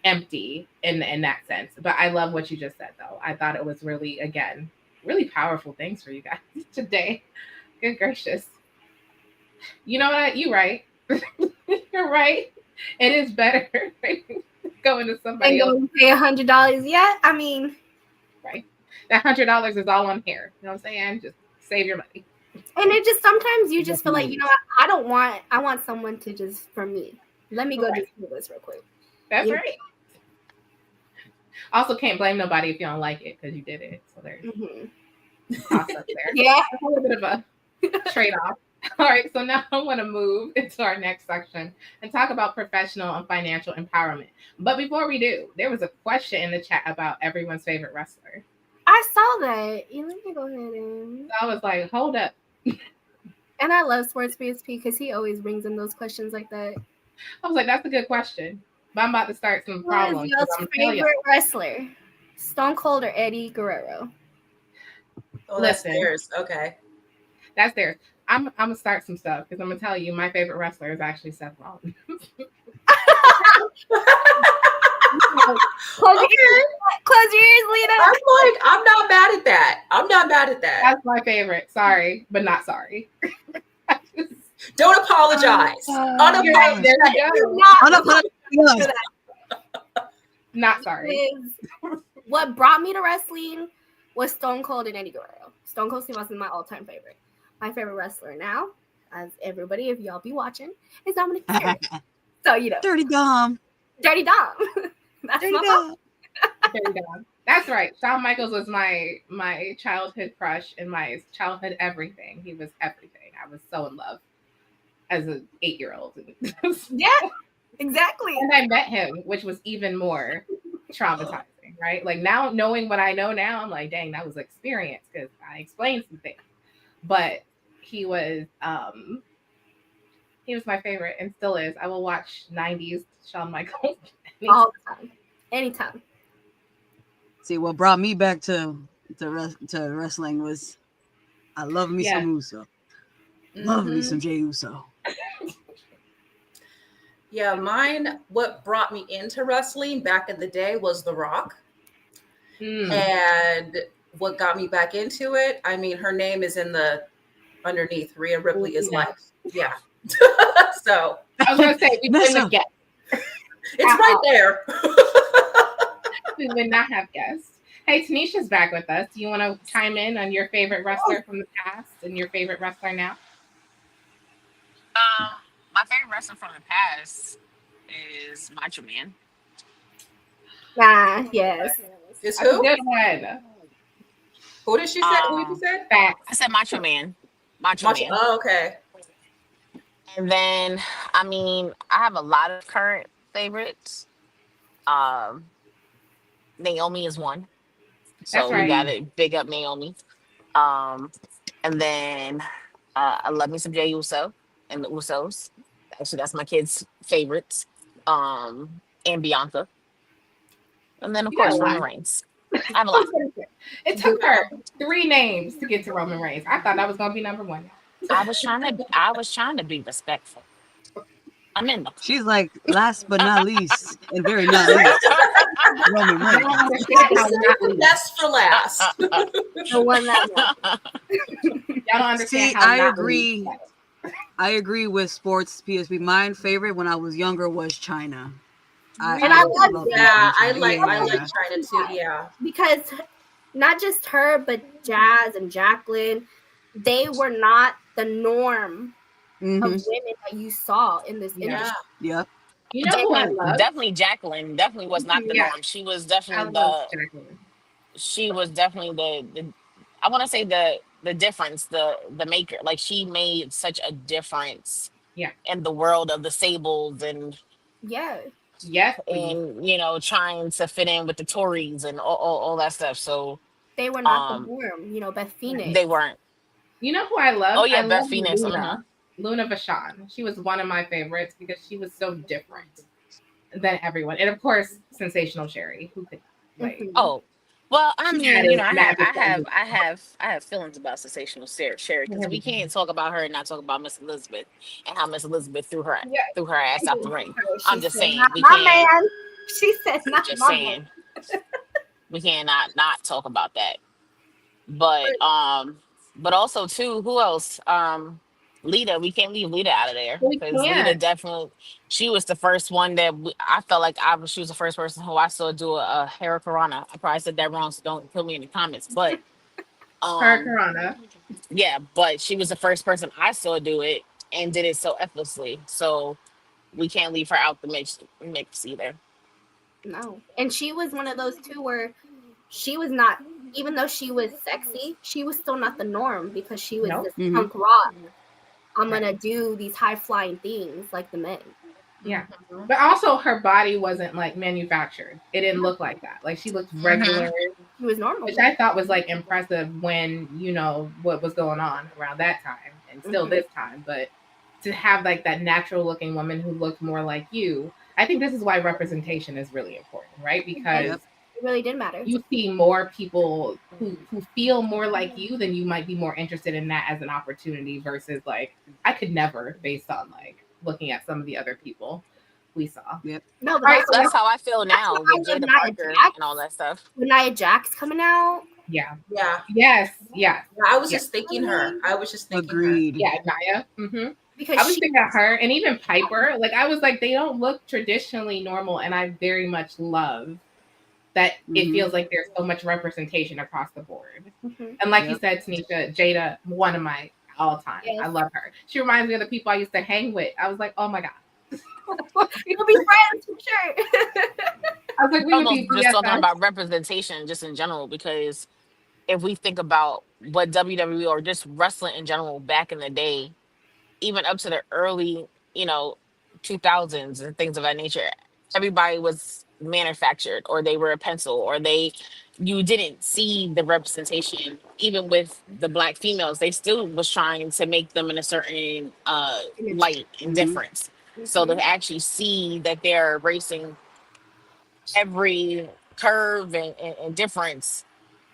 C: empty in that sense. But I love what you just said, though. I thought it was really, again, really powerful things for you guys today. Good gracious. You know what? You right. You're right. It is better going to somebody else.
E: And pay $100 yet? I mean,
C: right. That $100 is all on hair. You know what I'm saying? Just save your money.
E: And it just sometimes you just feel like, you know what? I want someone to just for me. Let me go just do this real quick.
C: That's right. Also, can't blame nobody if you don't like it because you did it. So there's toss up there.
E: Yeah,
C: a little bit of a trade-off. All right, so now I want to move into our next section and talk about professional and financial empowerment. But before we do, there was a question in the chat about everyone's favorite wrestler.
E: I saw that. Yeah, let me go ahead and.
C: So I was like, hold up.
E: And I love Sports BSP because he always brings in those questions like that.
C: I was like, that's a good question. But I'm about to start some problems.
E: What is your favorite wrestler? Stone Cold or Eddie Guerrero?
D: Oh, that's theirs. Okay.
C: That's theirs. I'm gonna start some stuff because I'm gonna tell you my favorite wrestler is actually Seth Rollins.
E: Close your ears, Lita.
D: I'm not mad at that. I'm not mad at that.
C: That's my favorite. Sorry, but not sorry.
D: Don't apologize.
C: Not sorry.
E: What brought me to wrestling was Stone Cold and Eddie Guerrero. Stone Cold Steve Austin is my all-time favorite. My favorite wrestler now, as everybody, if y'all be watching, is Dominic Mysterio. So, you know.
G: Dirty Dom.
E: Dirty Dom. That's
G: Dirty
E: my
G: Dom.
C: Dirty Dom. That's right. Shawn Michaels was my childhood crush and my childhood everything. He was everything. I was so in love as an 8-year-old.
E: Yeah, exactly.
C: And I met him, which was even more traumatizing, right? Like now, knowing what I know now, I'm like, dang, that was experience because I explained some things. But he was my favorite and still is. I will watch 90s Shawn Michaels
E: all the time, anytime.
G: See, what brought me back to wrestling was I love me some Uso. Love me some Jey Uso.
D: Yeah, mine, what brought me into wrestling back in the day was The Rock. And what got me back into it, I mean, her name is in the underneath. Rhea Ripley is like, yeah. So
C: I was gonna say we couldn't guess.
D: It's right there.
C: We would not have guessed. Hey, Tanisha's back with us. Do you want to chime in on your favorite wrestler from the past and your favorite wrestler now?
F: My favorite wrestler from the past is Macho Man.
E: Yes.
D: Is who?
C: Good one.
D: Who did she say? Who did you say?
C: Facts.
F: I said Macho Man. Macho Man.
D: Oh, okay.
F: And then, I mean, I have a lot of current favorites. Naomi is one. So
C: That's right.
F: we got to big up Naomi. And then I love me some Jey Uso and the Usos. Actually, that's my kids' favorites. And Bianca. And then, of course, Roman Reigns. I have a lot.
C: It took her 3 names to get to Roman Reigns. I thought that was going to be number 1.
F: I was trying to be respectful. I'm in the.
G: She's like last but not least, and very not least. Roman Reigns.
D: That's for last.
E: The one that
C: Y'all don't understand.
G: See,
C: how
G: I
C: not
G: agree.
C: least.
G: I agree with Sports PSP. My favorite when I was younger was China.
E: I love
D: I like China too. Yeah,
E: because not just her, but Jazz and Jacqueline, they were not the norm of women that you saw in this industry.
G: Yep.
C: You know who I love?
F: Definitely Jacqueline. Definitely was not the norm. She was definitely the I want to say the difference, the maker. Like she made such a difference
C: Yeah.
F: in the world of the Sables and
E: Yeah.
C: Yes, please.
F: trying to fit in with the Tories and all that stuff. So
E: They were not the
F: um
E: norm. You know, Beth Phoenix.
F: they weren't.
C: You know who I
F: Oh
C: loved? I
F: yeah, Beth
C: loved
F: Phoenix.
C: Luna Vachon. She was one of my favorites because she was so different than everyone. And of course, Sensational Sherry, who could like
E: Mhm.
F: Oh, well, I
C: she
F: mean,
C: had a
F: I have,
C: magic wand.
F: I have feelings about Sensational Sherry because we can't talk about her and not talk about Miss Elizabeth and how Miss Elizabeth
E: Yeah.
F: threw her ass out the ring.
E: She
F: I'm just
E: said,
F: saying
E: "Not
F: we
E: my
F: can't.
E: man." She said, "Not
F: Just
E: my man."
F: saying we can't not talk about that. But also too, who else? Lita. We can't leave Lita out of there
C: We
F: because Lita
C: can't.
F: definitely. She was the first one that I felt like she was the first person who I saw do a hair Karana. I probably said that wrong, so don't kill me in the comments. But um,
C: Hurricanrana.
F: yeah, but she was the first person I saw do it and did it so effortlessly. So we can't leave her out the mix either.
E: No. And she was one of those too where she was not, even though she was sexy, she was still not the norm because she was
C: Nope.
E: this
G: Mhm.
E: punk rock. I'm
C: Right.
E: gonna do these high flying things like the men.
C: Yeah. But also her body wasn't like manufactured. It didn't look like that. Like she looked regular,
E: She was normal.
C: which I thought was like impressive when you know what was going on around that time and still
E: Mhm.
C: this time. But to have like that natural looking woman who looked more like you, I think this is why representation is really important, right? Because
G: Yep.
E: It really did matter.
C: you see more people who feel more like you, then you might be more interested in that as an opportunity versus like I could never based on like looking at some of the other people we saw.
G: Yep.
E: No, but
C: All right,
E: that's
C: so
F: That's how I feel
E: that's
F: now
E: why I
F: with
E: love
F: Jada
E: Nia
F: Parker
E: Jax.
F: and all that stuff.
E: When Nia Jax coming out,
C: yeah,
D: Yeah.
C: yes, yes,
D: I was
C: yes,
D: just thinking her. I was just thinking her.
G: Agreed.
C: yeah, Naya.
E: because
C: I was
E: she
C: thinking of her and even Piper. Like I was like, they don't look traditionally normal, and I very much love that it
G: Mhm.
C: feels like there's so much representation across the board.
E: Mhm.
C: And like you
G: Yep.
C: said, Tanisha, Jada, one of my all time.
E: Yes.
C: I love her. She reminds me of the people I used to hang with. I was like, oh my God.
E: We'll be friends for sure.
C: I was like, we would
F: Almost
C: be
F: just talking
C: BFFs.
F: about representation just in general because if we think about what WWE or just wrestling in general back in the day, even up to the early, 2000s and things of that nature, everybody was manufactured or they were a pencil or you didn't see the representation. Even with the black females, they still was trying to make them in a certain
E: Image.
F: light and
G: Mhm.
F: difference. So to actually see that they're erasing every curve and difference,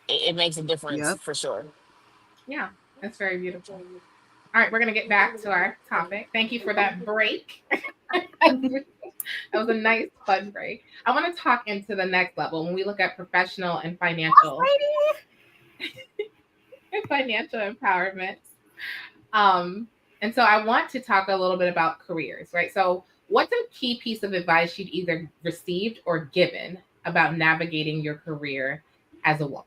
F: it makes a difference
G: Yep.
F: for sure.
C: Yeah, that's very beautiful. All right, we're going to get back to our topic. Thank you for that break. That was a nice fun break. I want to talk into the next level when we look at professional and financial empowerment. And so I want to talk a little bit about careers, right? So, what's a key piece of advice you'd either received or given about navigating your career as a woman?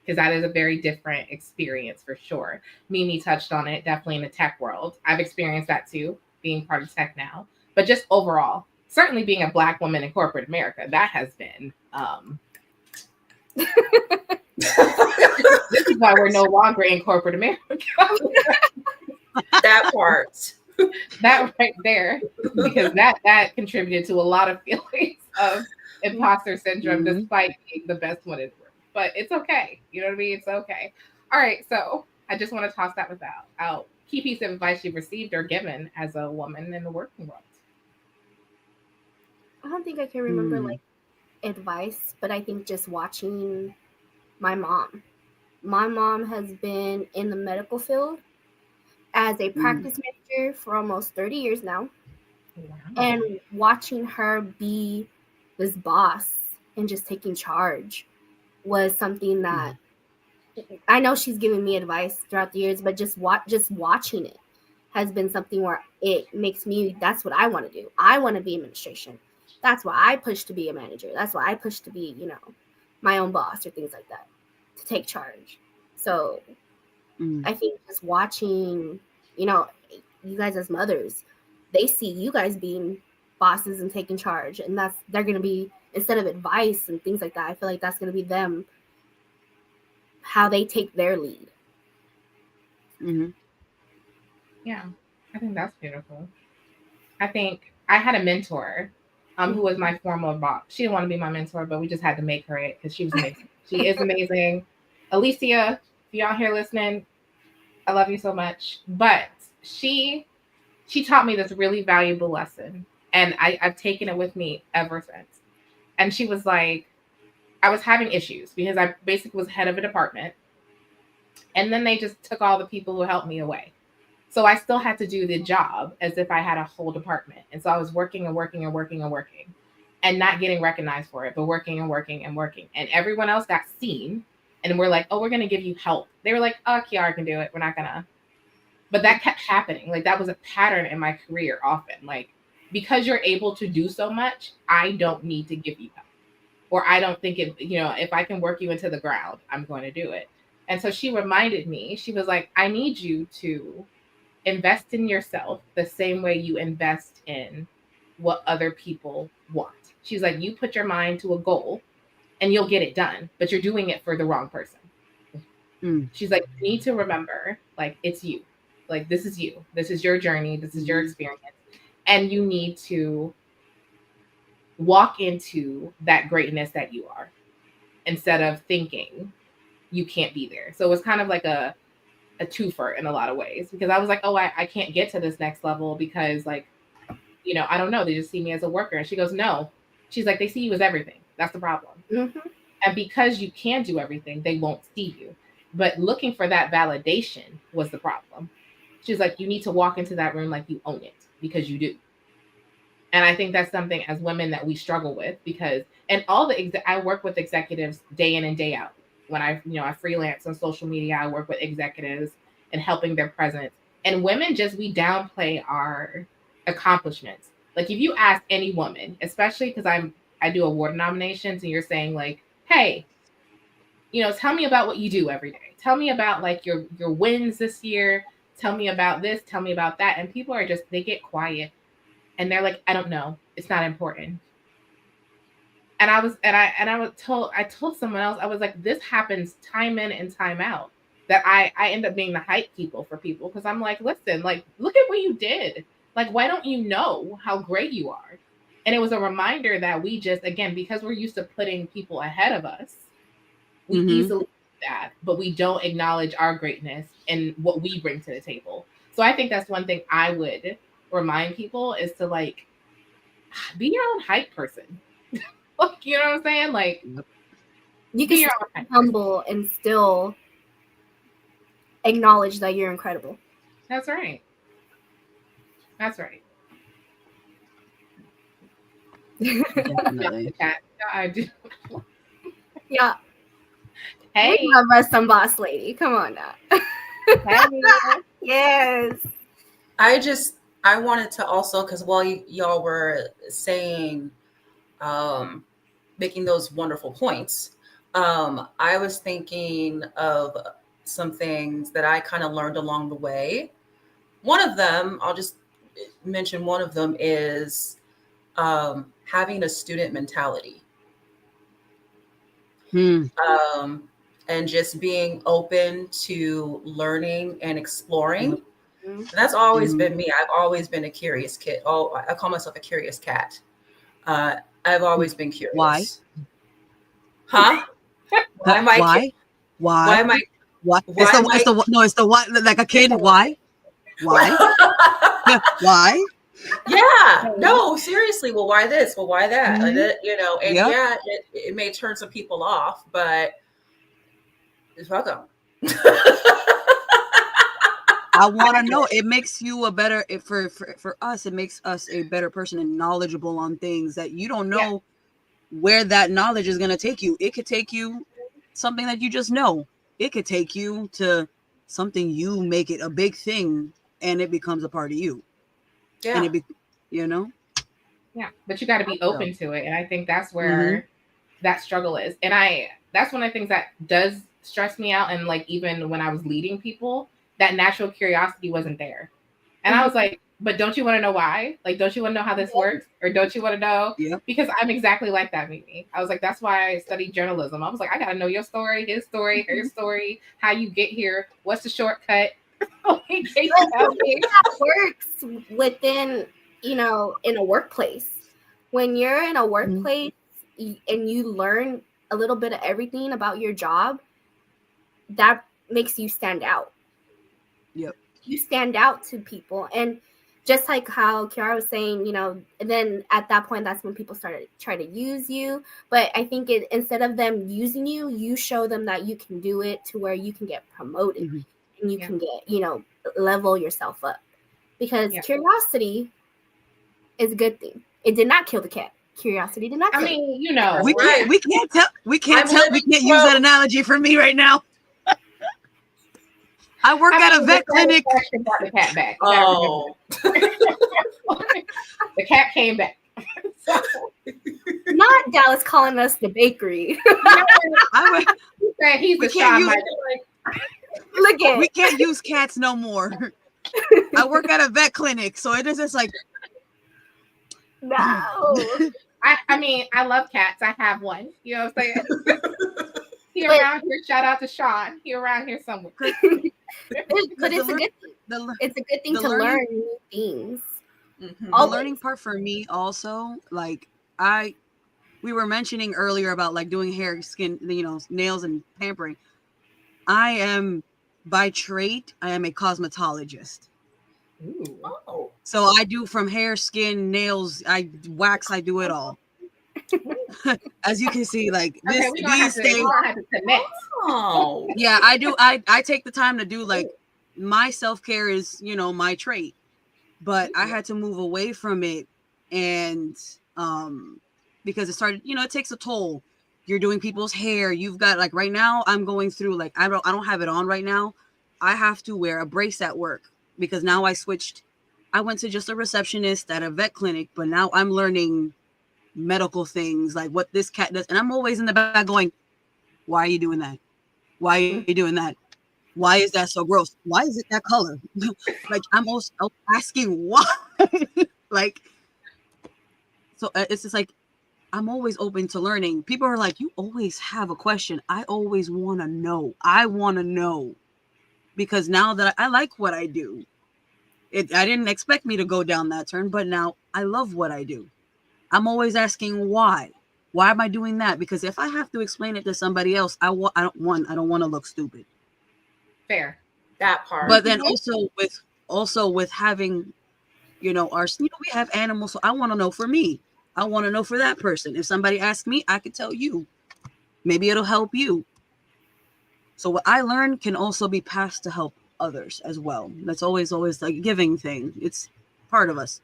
C: Because that is a very different experience for sure. Mimi touched on it, definitely in the tech world. I've experienced that too, being part of tech now. But just overall, certainly being a Black woman in corporate America, that has been. This is why we're no longer in corporate America.
D: That part.
C: That right there, because that contributed to a lot of feelings of imposter syndrome,
G: Mhm.
C: despite being the best one in the room. But it's okay. You know what I mean? It's okay. All right. So I just want to toss that out. Key piece of advice you've received or given as a woman in the working world.
E: I don't think I can remember
G: Hmm.
E: like advice, but I think just watching my mom. My mom has been in the medical field as a practice manager for almost 30 years now.
C: Wow.
E: And watching her be this boss and just taking charge was something that I know she's given me advice throughout the years, but just watching it has been something where it makes me, that's what I want to do. I want to be administration. That's why I push to be a manager. That's why I push to be, my own boss or things like that, to take charge. So I think just watching, you guys as mothers, they see you guys being bosses and taking charge, and they're gonna be, instead of advice and things like that, I feel like that's gonna be them, how they take their lead.
G: Hmm.
C: Yeah, I think that's beautiful. I think I had a mentor who was my former boss. She didn't want to be my mentor, but we just had to make her it because she was amazing. She is amazing. Alicia, if y'all here listening, I love you so much. But she taught me this really valuable lesson. And I've taken it with me ever since. And she was like, I was having issues because I basically was head of a department. And then they just took all the people who helped me away. So I still had to do the job as if I had a whole department. And so I was working and working and working and working and not getting recognized for it, but working and working and working. And everyone else got seen. And we're like, oh, we're going to give you help. They were like, oh, Kiara can do it. We're not going to. But that kept happening. Like that was a pattern in my career often. Like, because you're able to do so much, I don't need to give you help. Or I don't think it, if I can work you into the ground, I'm going to do it. And so she reminded me, she was like, I need you to invest in yourself the same way you invest in what other people want. She's like, you put your mind to a goal and you'll get it done, but you're doing it for the wrong person. She's like, you need to remember, like, it's you. Like, this is you. This is your journey. This is your experience. And you need to walk into that greatness that you are instead of thinking you can't be there. So it was kind of like a twofer in a lot of ways, because I was like, oh, I can't get to this next level because, like, I don't know. They just see me as a worker. And she goes, no. She's like, they see you as everything. That's the problem. Mm-hmm. And because you can do everything, they won't see you. But looking for that validation was the problem. She's like, you need to walk into that room like you own it, because you do. And I think that's something as women that we struggle with, because, and I work with executives day in and day out. When I freelance on social media, I work with executives and helping their presence. And women we downplay our accomplishments. Like if you ask any woman, especially because I do award nominations, and you're saying like, hey, tell me about what you do every day. Tell me about like your wins this year. Tell me about this. Tell me about that. And people they get quiet, and they're like, I don't know. It's not important. And I told someone else, I was like, this happens time in and time out, that I end up being the hype people for people. Cause I'm like, listen, like, look at what you did. Like, why don't you know how great you are? And it was a reminder that we just, again, because we're used to putting people ahead of us, we easily do that, but we don't acknowledge our greatness and what we bring to the table. So I think that's one thing I would remind people is to like, be your own hype person. Like, you know what I'm saying? Like,
E: you can be humble and still acknowledge that you're incredible.
C: That's right. That's right.
G: Definitely.
C: Yeah, I do.
E: Yeah.
C: Hey,
E: we love us some boss lady. Come on now.
C: Hey.
E: Yes.
D: I wanted to also, because while y'all were saying, making those wonderful points, I was thinking of some things that I kind of learned along the way. One of them, I'll just mention one of them, is having a student mentality. And just being open to learning and exploring. And that's always been me. I've always been a curious kid. Oh, I call myself a curious cat. I've always been curious.
G: Why?
D: Huh? Why am I?
G: Why?
D: Why am I?
G: Why? It's the what? Like a kid. Why? Why? Why?
D: Yeah. No, seriously. Well, why this? Well, why that? And yeah, it may turn some people off, but it's welcome.
G: I want to know. It makes you a better, for us, it makes us a better person and knowledgeable on things that you don't know where that knowledge is going to take you. It could take you something that you just know. It could take you to something you make it a big thing and it becomes a part of you.
D: Yeah.
G: And
C: Yeah, but you got to be open to it. And I think that's where that struggle is. And that's one of the things that does stress me out. And like, even when I was leading people, that natural curiosity wasn't there. And I was like, but don't you want to know why? Like, don't you want to know how this works? Or don't you want to know?
G: Yeah.
C: Because I'm exactly like that, Mimi. I was like, that's why I studied journalism. I was like, I got to know your story, his story, her story, how you get here, what's the shortcut, Like, can you tell me?
E: That works within, in a workplace. When you're in a workplace and you learn a little bit of everything about your job, that makes you stand out.
G: Yep.
E: You stand out to people. And just like how Kiara was saying, and then at that point, that's when people started trying to use you. But I think instead of them using you, you show them that you can do it to where you can get promoted and you can get, level yourself up. Because curiosity is a good thing. It did not kill the cat. Curiosity did not kill
C: I mean, you know,
G: We can't use that analogy for me right now. I work at a vet clinic.
C: Brought the cat back.
D: Oh.
C: The cat came back. So,
E: not Dallas calling us the bakery.
C: He said he's the Shawn Michaels.
E: Look at
G: we can't use cats no more. I work at a vet clinic, so it is just like
E: no.
C: I mean, I love cats. I have one. You know what I'm saying? He around here. Shout out to Sean. He around here somewhere.
E: But it's a good thing. It's a good thing to learn new things.
G: The learning part for me also, like we were mentioning earlier about like doing hair, skin, nails and pampering. I am by trait, I am a cosmetologist.
C: Ooh.
D: Oh.
G: So I do from hair, skin, nails, I wax, I do it all. As you can see, like these things.
D: Oh.
G: Yeah, I do. I take the time to do like my self-care is, my trait. But I had to move away from it, and because it started, it takes a toll. You're doing people's hair. You've got like right now I'm going through like I don't have it on right now. I have to wear a brace at work because now I switched. I went to just a receptionist at a vet clinic, but now I'm learning medical things like what this cat does, and I'm always in the back going, "Why are you doing that? Why are you doing that? Why is that so gross? Why is it that color?" Like I'm also asking why. Like, so it's just like I'm always open to learning. People are like, "You always have a question." I always want to know. I want to know because now that I like what I do, I didn't expect me to go down that turn, but now I love what I do. I'm always asking why. Why am I doing that? Because if I have to explain it to somebody else, I don't want to look stupid.
C: Fair.
D: That part.
G: But then also with having, we have animals. So I want to know for me. I want to know for that person. If somebody asks me, I could tell you. Maybe it'll help you. So what I learned can also be passed to help others as well. That's always like a giving thing. It's part of us.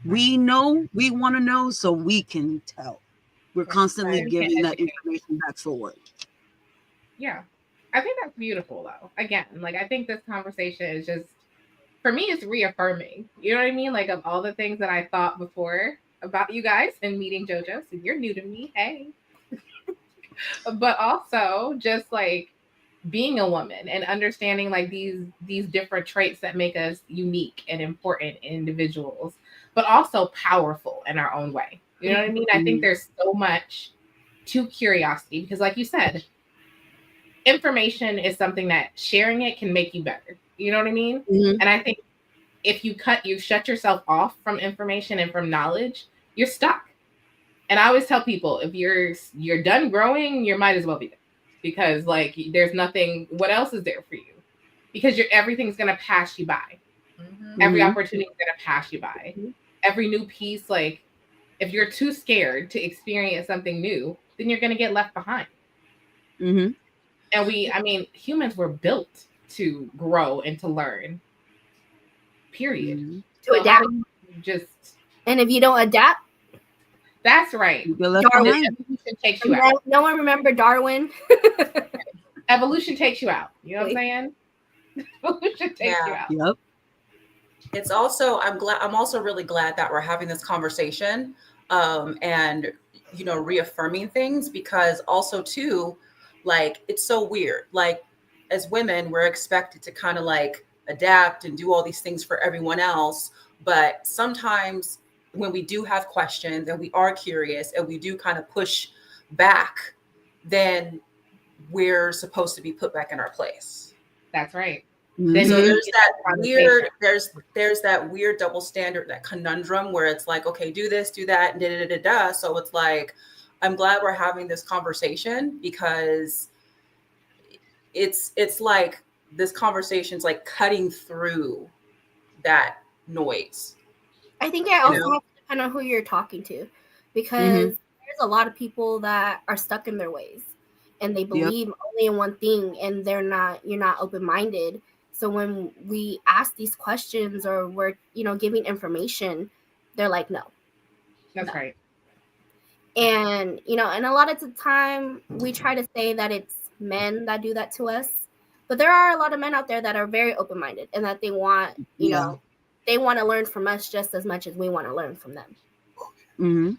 G: We know, we want to know, so we can tell. We're constantly giving that information back forward.
C: Yeah. I think that's beautiful though. Again, like I think this conversation is just, for me, it's reaffirming. You know what I mean? Like of all the things that I thought before about you guys and meeting JoJo. So you're new to me. Hey. But also just like being a woman and understanding like these different traits that make us unique and important individuals, but also powerful in our own way. You know what I mean? I think there's so much to curiosity because like you said, information is something that sharing it can make you better. You know what I mean? And I think if you shut yourself off from information and from knowledge, you're stuck. And I always tell people, if you're done growing, you might as well be done. Because like there's nothing, what else is there for you? Because everything's gonna pass you by. Every opportunity is gonna pass you by. Every new piece, like if you're too scared to experience something new, then you're gonna get left behind. And humans were built to grow and to learn. Period.
E: To adapt. And if you don't adapt,
C: that's right.
E: Darwin.
C: Evolution takes you out.
E: No one remember Darwin.
C: Evolution takes you out. You know what I'm saying? Evolution takes you out.
G: Yep.
D: It's also, I'm also really glad that we're having this conversation and, reaffirming things because also too, like, it's so weird. Like as women, we're expected to kind of like adapt and do all these things for everyone else. But sometimes when we do have questions and we are curious and we do kind of push back, then we're supposed to be put back in our place.
C: That's right. then
D: So
C: you
D: there's
C: get
D: that
C: conversation.
D: weird, there's that weird double standard, that conundrum where it's like, okay, do this, do that, and da da da da. So it's like, I'm glad we're having this conversation, because it's like this conversation's like cutting through that noise.
E: I think it also has to depend on who you're talking to, because there's a lot of people that are stuck in their ways and they believe only in one thing, and you're not open-minded. So when we ask these questions or we're, giving information, they're like, no.
C: That's right.
E: And, and a lot of the time we try to say that it's men that do that to us, but there are a lot of men out there that are very open-minded and that they want, they want to learn from us just as much as we want to learn from them.
G: Mm-hmm.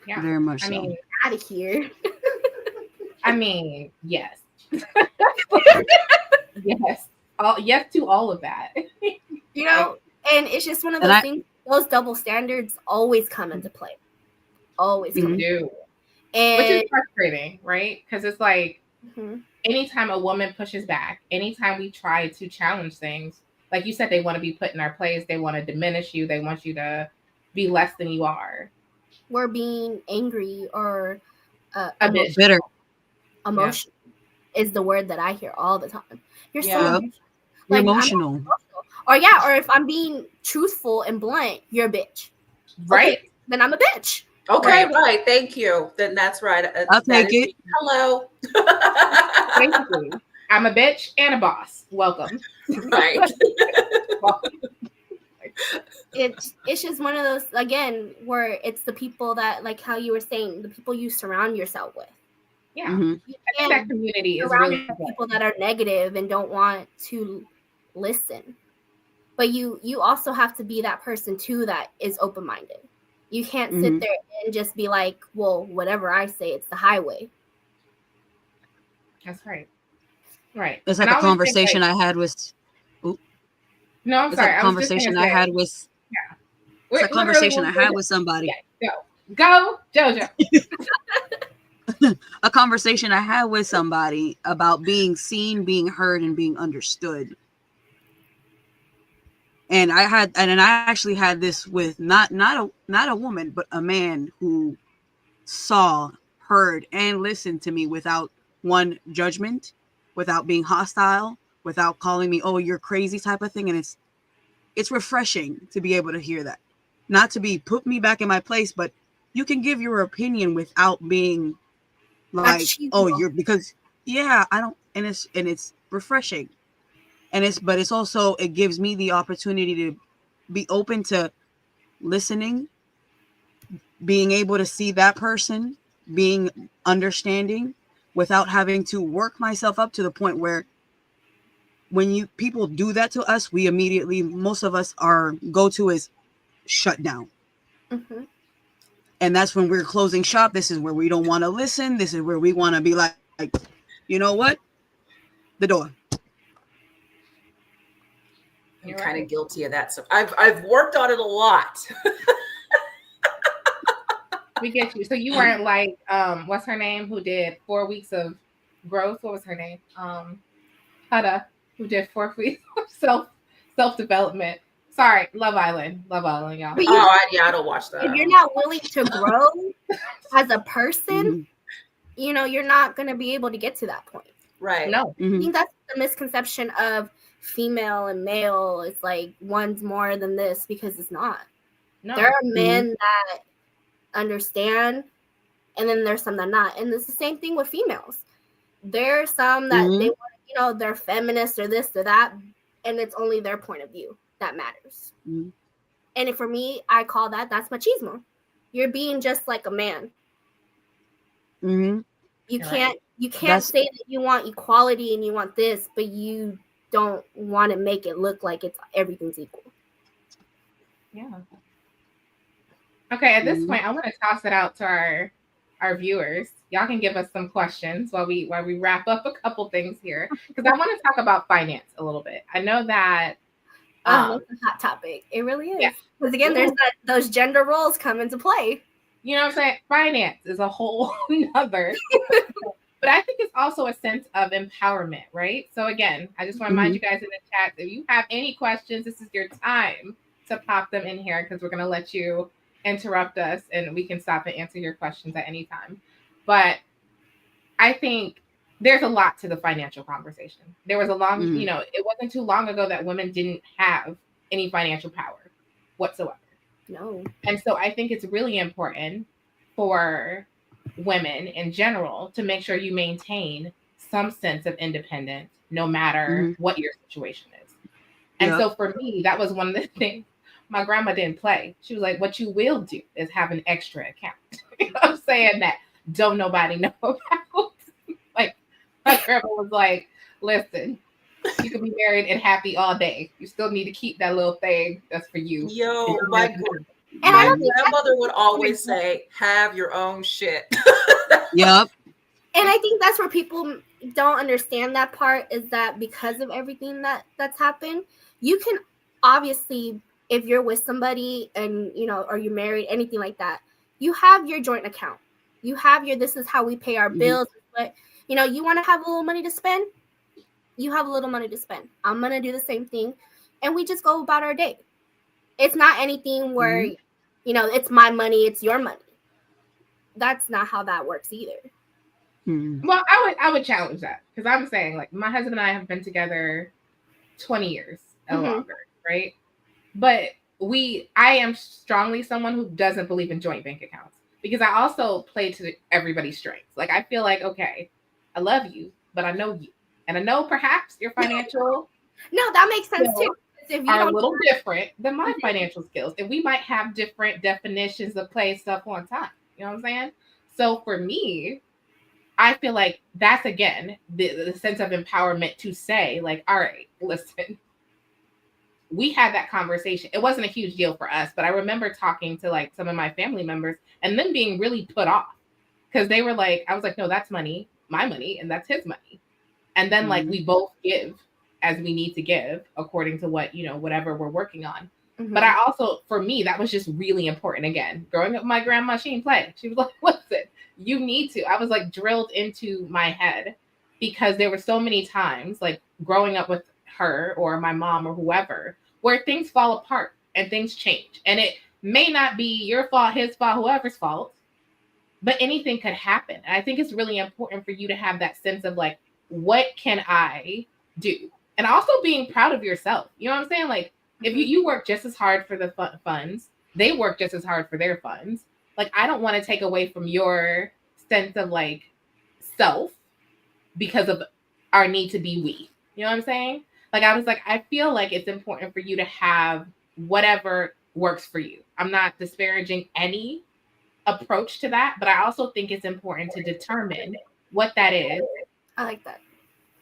C: Yeah.
G: Very much
C: I
G: so.
C: mean,
E: out of here.
C: I mean, yes. Yes. Yes to all of that.
E: And it's just one of those things, those double standards always come into play. Always come into play. And
C: which is frustrating, right? Because it's like, anytime a woman pushes back, anytime we try to challenge things, like you said, they want to be put in our place. They want to diminish you. They want you to be less than you are.
E: We're being angry or
C: a bit
G: bitter.
E: Emotional is the word that I hear all the time. You're so
G: emotional. You're emotional.
E: Or if I'm being truthful and blunt, you're a bitch.
C: Right.
E: Okay, then I'm a bitch.
D: Okay, right. Thank you. Then that's right.
G: I'll take it.
D: Hello.
C: Basically, I'm a bitch and a boss. Welcome.
D: Right.
E: It's just one of those, again, where it's the people that, like how you were saying, the people you surround yourself with.
C: Yeah. I think that community is really
E: people that are negative and don't want to listen. But you also have to be that person too that is open-minded. You can't sit there and just be like, well, whatever I say, it's the highway.
C: That's right. Right.
G: It's like a conversation I had with.
C: No, I'm sorry.
G: It's a conversation I had with.
C: Yeah.
G: It's a conversation I had with somebody.
C: Yeah, go, Jojo.
G: A conversation I had with somebody about being seen, being heard, and being understood. And I actually had this with not a woman, but a man who saw, heard, and listened to me without one judgment, without being hostile, without calling me, oh, you're crazy type of thing. And it's refreshing to be able to hear that. Not to be put me back in my place, but you can give your opinion without being like, oh, you're because I don't, and it's refreshing. And it's also, it gives me the opportunity to be open to listening, being able to see that person, being understanding without having to work myself up to the point where when people do that to us, we immediately, most of us, our go-to is shut down. And that's when we're closing shop. This is where we don't want to listen. This is where we want to be like, you know what? The door.
D: I'm kind of guilty of that. So I've worked on it a lot.
C: We get you. So you weren't like, what's her name? Who did 4 weeks of growth? What was her name? Hada, who did 4 weeks of self-development. Sorry, Love Island, y'all.
D: I don't watch that.
E: If you're not willing to grow as a person, you're not going to be able to get to that point.
D: Right.
C: No.
E: I think that's the misconception of female and male. It's like one's more than this, because it's not. No. There are men that understand, and then there's some that not. And it's the same thing with females. There are some that they want, they're feminists or this or that, and it's only their point of view that matters. And for me, I call that's machismo. You're being just like a man. You can't say that you want equality and you want this, but you don't want to make it look like everything's equal.
C: Yeah. Okay, at this point, I want to toss it out to our viewers. Y'all can give us some questions while we wrap up a couple things here, because I want to talk about finance a little bit. I know that
E: that's a hot topic. It really is. Because again, there's those gender roles come into play.
C: You know what I'm saying? Finance is a whole nother But I think it's also a sense of empowerment, right? So again, I just want to remind you guys in the chat, if you have any questions, this is your time to pop them in here, because we're going to let you interrupt us and we can stop and answer your questions at any time. But I think there's a lot to the financial conversation. There was a long,
G: Mhm.
C: you know, it wasn't too long ago that women didn't have any financial power whatsoever.
E: No.
C: And so I think it's really important for women in general to make sure you maintain some sense of independence no matter what your situation is. And
G: Yep.
C: so for me, that was one of the things my grandma didn't play. She was like, what you will do is have an extra account. You know what I'm saying? That don't nobody know about. Like, my grandma was like, listen, you can be married and happy all day. You still need to keep that little thing that's for you.
D: Yo,
E: And I
D: my
E: don't think
D: grandmother would always say, have your own shit.
G: Yep.
E: And I think that's where people don't understand that part, is that because of everything that's happened, you can obviously, if you're with somebody and, you know, or you're married, anything like that, you have your joint account. You have your, this is how we pay our bills. But, you know, you want to have a little money to spend, you have a little money to spend. I'm going to do the same thing. And we just go about our day. It's not anything where, you know, it's my money, it's your money. That's not how that works either.
C: Well, I would challenge that, because I'm saying, like, my husband and I have been together 20 years and longer, right? But I am strongly someone who doesn't believe in joint bank accounts, because I also play to everybody's strengths. Like, I feel like, okay, I love you, but I know you, and I know perhaps your financial
E: no, that makes sense too. If you
C: are a
E: don't
C: little different than my financial skills, and we might have different definitions of play stuff on time. You know what I'm saying? So for me, I feel like that's, again, the sense of empowerment to say, like, all right, listen, we had that conversation. It wasn't a huge deal for us, but I remember talking to, like, some of my family members and them being really put off, because they were like, I was like, no, that's money, my money, and that's his money. And then like we both give as we need to give according to what, you know, whatever we're working on. But I also, for me, that was just really important. Again, growing up with my grandma, she didn't play. She was like, listen, you need to. I was like drilled into my head, because there were so many times, like growing up with her or my mom or whoever, where things fall apart and things change. And it may not be your fault, his fault, whoever's fault, but anything could happen. And I think it's really important for you to have that sense of like, what can I do? And also being proud of yourself. You know what I'm saying? Like, if you work just as hard for the funds, they work just as hard for their funds. Like, I don't want to take away from your sense of like self because of our need to be we. You know what I'm saying? Like, I was like, I feel like it's important for you to have whatever works for you. I'm not disparaging any approach to that, but I also think it's important to determine what that is.
E: I like that.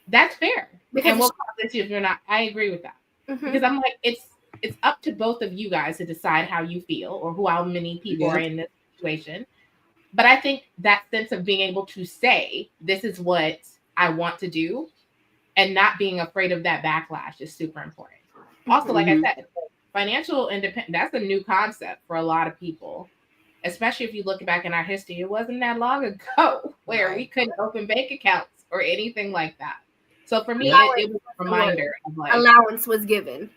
C: That's fair.
E: Because
C: And we'll call this if you're not. I agree with that. Because I'm like, it's up to both of you guys to decide how you feel or how many people are in this situation. But I think that sense of being able to say, this is what I want to do, and not being afraid of that backlash is super important. Also, like I said, financial independence, that's a new concept for a lot of people, especially if you look back in our history. It wasn't that long ago where we couldn't open bank accounts or anything like that. So for me, it was a reminder of like,
E: allowance was given.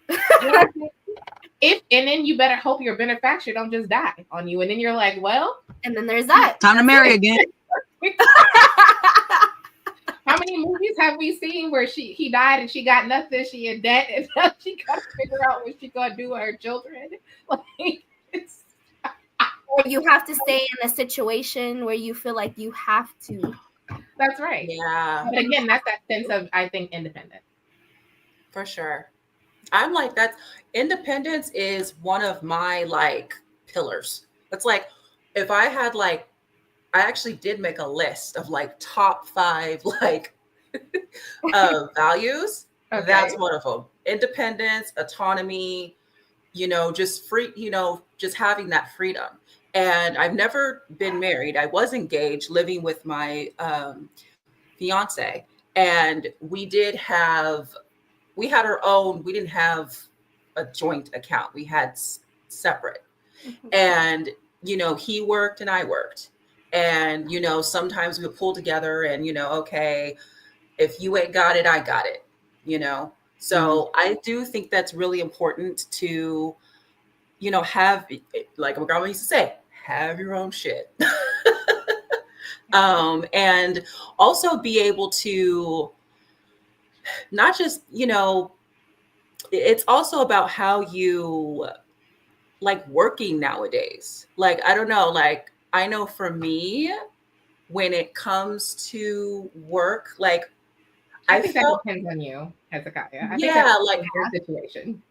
C: And then you better hope your benefactor don't just die on you. And then you're like, well,
E: and then there's that.
G: Time to marry again.
C: How many movies have we seen where he died and she got nothing, she in debt, and now she got to figure out what she's gonna do with her children? Like,
E: or you have to stay in a situation where you feel like you have to.
C: That's right.
D: Yeah.
C: But again, that's that sense of, I think, independence.
D: For sure. I'm like, that's independence is one of my like pillars. It's like, if I had like, I actually did make a list of like top 5 like values. Okay. That's one of them. Independence, autonomy, you know, just free, you know, just having that freedom. And I've never been married. I was engaged, living with my fiance, and we had our own. We didn't have a joint account. We had separate. And, you know, he worked and I worked. And, sometimes we would pull together and, okay, if you ain't got it, I got it, So I do think that's really important to, have, like my grandma used to say, have your own shit. And also be able to not just, it's also about how you like working nowadays. Like, I don't know, like, I know for me, when it comes to work, like,
C: I
D: I
C: think that
D: felt,
C: depends on you, Hezekiah. I think that
D: yeah, like,
C: depends on your situation.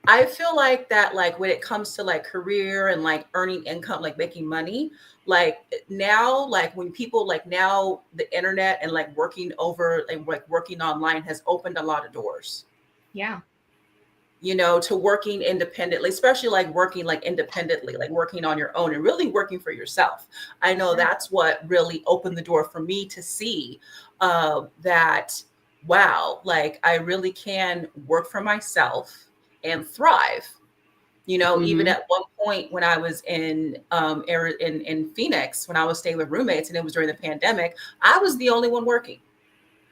D: I feel like that, like, when it comes to like career and like earning income, like making money, like now, like when people like now the internet and like working over and like working online has opened a lot of doors,
C: Yeah.
D: to working independently, especially like working like independently, like working on your own and really working for yourself. I know
C: Sure.
D: that's what really opened the door for me to see that, wow, like I really can work for myself and thrive. Even at one point when I was in Phoenix, when I was staying with roommates and it was during the pandemic, I was the only one working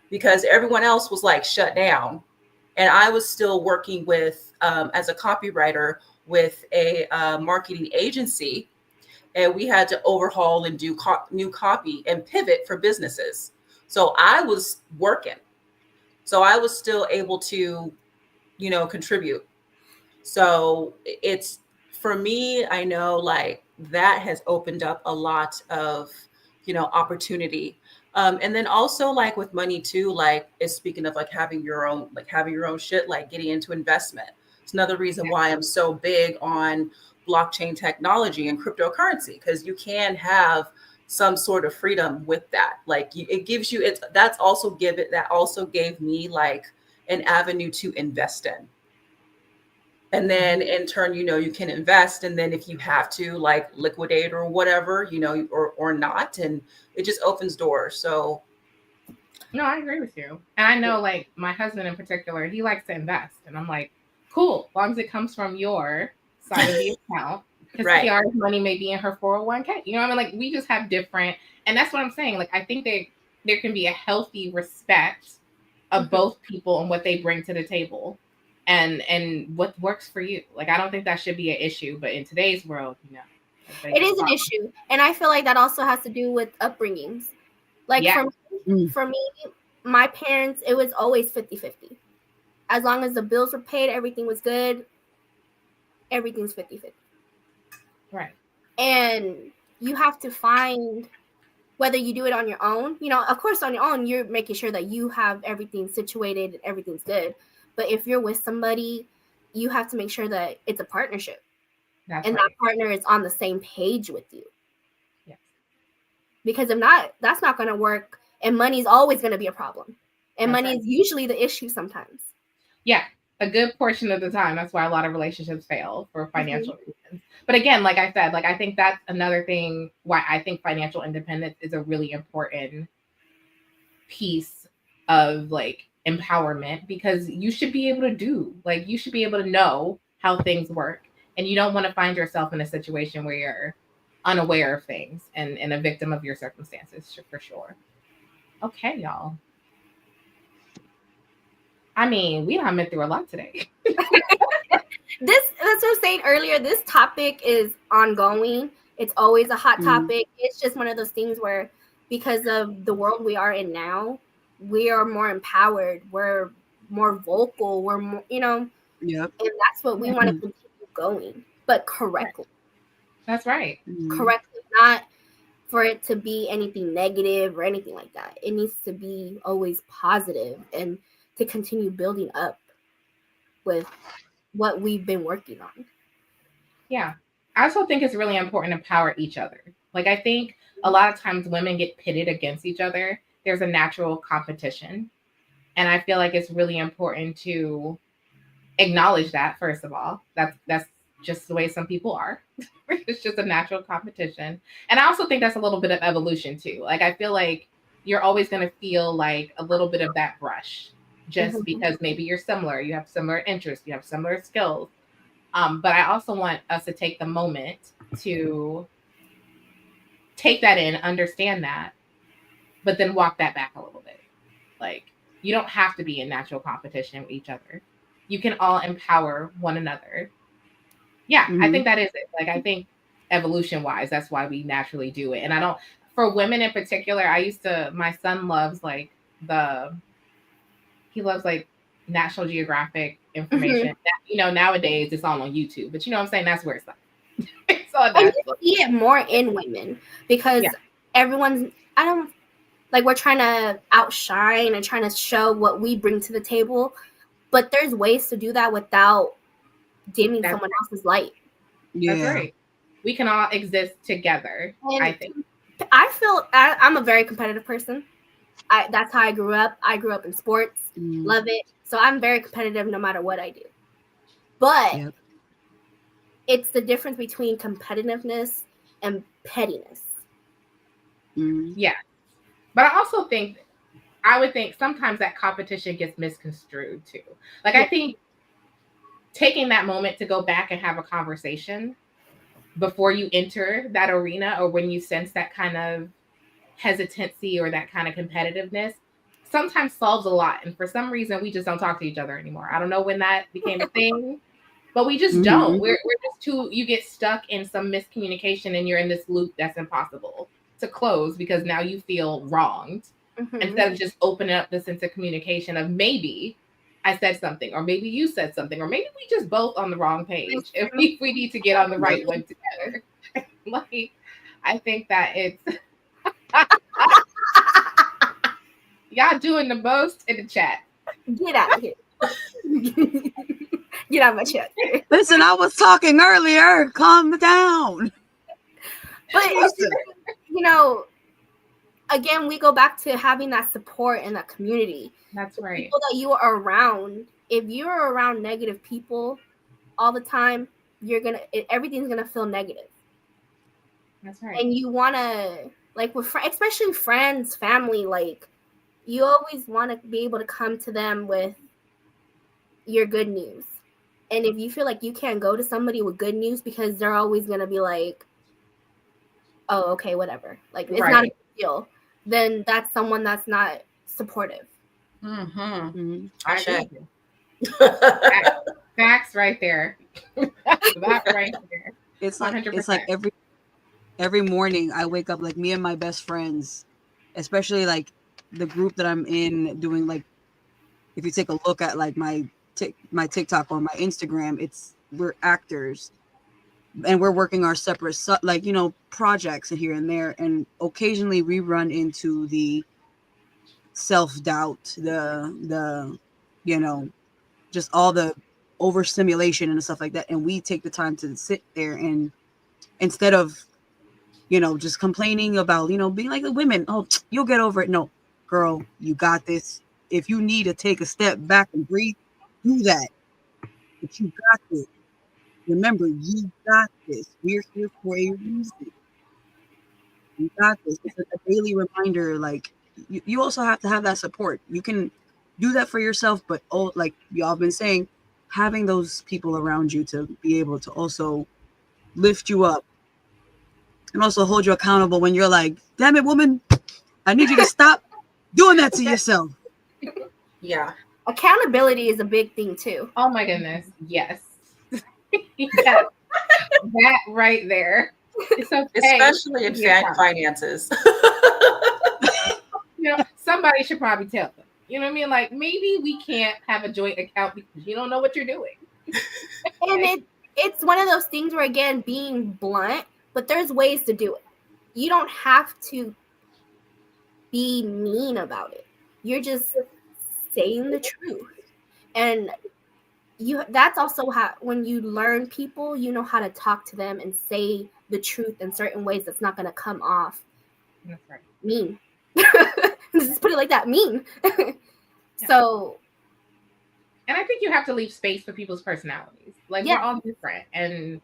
D: because everyone else was like shut down. And I was still working with, as a copywriter with a marketing agency. And we had to overhaul and do new copy and pivot for businesses. So I was working. So I was still able to, contribute. So it's for me, I know like that has opened up a lot of, opportunity. And then also like with money too, like is speaking of like having your own shit, like getting into investment. It's another reason why I'm so big on blockchain technology and cryptocurrency, because you can have some sort of freedom with that. Like it gives you, that also gave me like an avenue to invest in. And then in turn, you can invest. And then if you have to like liquidate or whatever, or not, and it just opens doors. So
C: No, I agree with you. And I know, like, my husband in particular, he likes to invest. And I'm like, cool, as long as it comes from your side of the account. Because
D: right.
C: Kiara's money may be in her 401k. You know what I mean? Like, we just have different, and that's what I'm saying. Like, I think there can be a healthy respect of both people and what they bring to the table and what works for you. Like, I don't think that should be an issue. But in today's world,
E: It is an issue, and I feel like that also has to do with upbringings. Like
C: Yeah.
E: for me, my parents, it was always 50-50. As long as the bills were paid, everything was good. Everything's 50-50.
C: Right.
E: And you have to find, whether you do it on your own, of course on your own, you're making sure that you have everything situated and everything's good. But if you're with somebody, you have to make sure that it's a partnership.
C: That's
E: and
C: right.
E: that partner is on the same page with you.
C: Yes.
E: Because if not, that's not going to work. And money is always going to be a problem. And
C: That's
E: money
C: right.
E: is usually the issue sometimes.
C: Yeah, a good portion of the time. That's why a lot of relationships fail, for financial reasons. But again, like I said, like I think that's another thing why I think financial independence is a really important piece of like empowerment, because you should be able to know how things work, and you don't want to find yourself in a situation where you're unaware of things and a victim of your circumstances, for sure. Okay, y'all. I mean, we done been through a lot today.
E: That's what I was saying earlier. This topic is ongoing. It's always a hot topic. It's just one of those things where, because of the world we are in now, we are more empowered. We're more vocal. We're more,
G: Yep.
E: And that's what we want to continue going, but correctly.
C: That's right.
E: Correctly, not for it to be anything negative or anything like that. It needs to be always positive and to continue building up with what we've been working on.
C: Yeah. I also think it's really important to empower each other. Like, I think a lot of times women get pitted against each other. There's a natural competition. And I feel like it's really important to acknowledge that, first of all. That's just the way some people are. It's just a natural competition. And I also think that's a little bit of evolution too. Like, I feel like you're always going to feel like a little bit of that brush, just because maybe you're similar, you have similar interests, you have similar skills. But I also want us to take the moment to take that in, understand that, but then walk that back a little bit. Like, you don't have to be in natural competition with each other. You can all empower one another. Yeah, I think that is it. Like, I think evolution wise, that's why we naturally do it. And I don't, for women in particular, my son loves like he loves like National Geographic information. Nowadays it's all on YouTube, but you know what I'm saying? That's where it's like, it's all
E: And
C: natural.
E: you see it more in women because everyone's, I don't, like, we're trying to outshine and trying to show what we bring to the table, but there's ways to do that without dimming someone else's light.
C: That's right. We can all exist together,
E: and
C: I think.
E: I feel I'm a very competitive person. That's how I grew up. I grew up in sports, love it. So I'm very competitive no matter what I do. But it's the difference between competitiveness and pettiness.
C: Yeah. But I would think sometimes that competition gets misconstrued too. Like, I think taking that moment to go back and have a conversation before you enter that arena, or when you sense that kind of hesitancy or that kind of competitiveness, sometimes solves a lot. And for some reason, we just don't talk to each other anymore. I don't know when that became a thing, but we just don't. We're just too, you get stuck in some miscommunication and you're in this loop that's impossible to close because now you feel wronged. Instead of just opening up the sense of communication of maybe I said something, or maybe you said something, or maybe we just both on the wrong page. If we need to get on the right one together. Like, I think that it's y'all doing the most in the chat.
E: Get out of here. Get out of my chat.
G: Listen, I was talking earlier. Calm down.
E: But again, we go back to having that support and that community.
C: That's right.
E: People that you are around. If you're around negative people all the time, everything's gonna feel negative.
C: That's right.
E: And you wanna, like, with especially friends, family, like, you always want to be able to come to them with your good news. And if you feel like you can't go to somebody with good news because they're always gonna be like, oh, okay, whatever, like, it's not a big deal, then that's someone that's not supportive.
C: I check. Facts right there. That right there.
G: It's like 100%. It's like every morning I wake up, like, me and my best friends, especially like the group that I'm in, doing, like, if you take a look at like my TikTok or my Instagram, we're actors and we're working our separate projects here and there, and occasionally we run into the self-doubt, the just all the overstimulation and stuff like that, and we take the time to sit there and instead of just complaining about being like the women, oh, you'll get over it. No, girl, you got this. If you need to take a step back and breathe, do that. But you got this. Remember, you got this. We're here for a reason. You got this. It's a daily reminder. Like, you also have to have that support. You can do that for yourself, but like y'all been saying, having those people around you to be able to also lift you up and also hold you accountable when you're like, damn it, woman, I need you to stop doing that to yourself.
D: Yeah.
E: Accountability is a big thing too.
C: Oh my goodness. Yes. Yes. That right there. It's okay.
D: Especially in finances.
C: Somebody should probably tell them. You know what I mean? Like, maybe we can't have a joint account because you don't know what you're doing.
E: And it's one of those things where, again, being blunt, but there's ways to do it. You don't have to be mean about it. You're just saying the truth. And that's also how, when you learn people, you know how to talk to them and say the truth in certain ways that's not going to come off mean. Just put it like that, mean. So,
C: and I think you have to leave space for people's personalities. Like, we're all different, and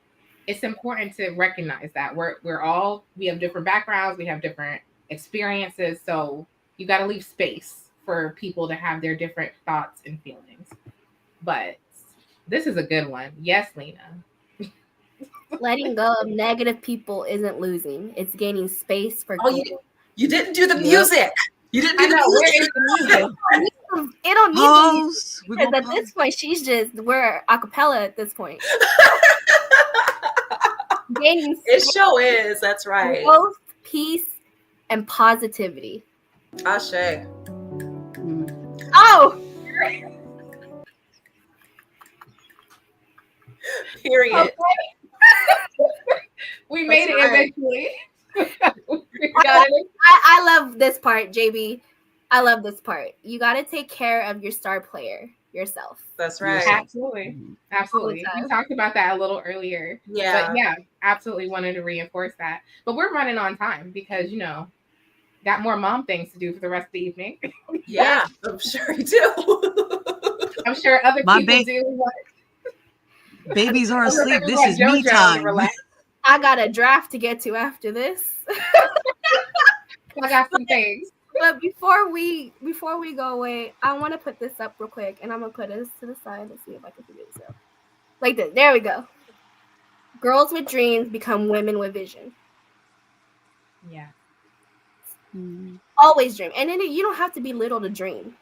C: it's important to recognize that we have different backgrounds, we have different experiences, so you got to leave space for people to have their different thoughts and feelings. But this is a good one. Yes, Lena.
E: Letting go of negative people isn't losing. It's gaining space for
D: Oh,
E: growth.
D: you didn't do the
G: Yep.
D: music. You didn't
C: I
D: do the
C: know, where
D: music.
C: is the music?
E: It don't need the music,
G: Pause. We're
E: because
G: gonna
E: at this
G: pause.
E: point we're a cappella at this point. Gaining
D: It
E: space,
D: sure is. That's right.
E: growth, peace, and positivity.
D: Ashe.
E: Oh,
D: Period.
C: We made
D: That's
C: it
D: right.
C: eventually. We got it.
E: I love this part, JB. I love this part. You got to take care of your star player yourself.
D: That's right.
C: Absolutely. Absolutely.
E: All the
C: We
E: time.
C: talked about that a little earlier.
D: Yeah.
C: But yeah, absolutely wanted to reinforce that. But we're running on time because, got more mom things to do for the rest of the evening.
D: Yeah. I'm sure you do.
C: I'm sure other
G: My
C: people
G: ba-
C: do.
G: Babies are asleep. This
C: Like
G: is me
C: JoJo,
G: time.
C: relax.
E: I got a draft to get to after this.
C: I got some things.
E: But before we go away, I want to put this up real quick, and I'm gonna put this to the side and see if I can figure this out. Like this. There we go. Girls with dreams become women with vision.
C: Yeah.
E: Always dream, and then you don't have to be little to dream.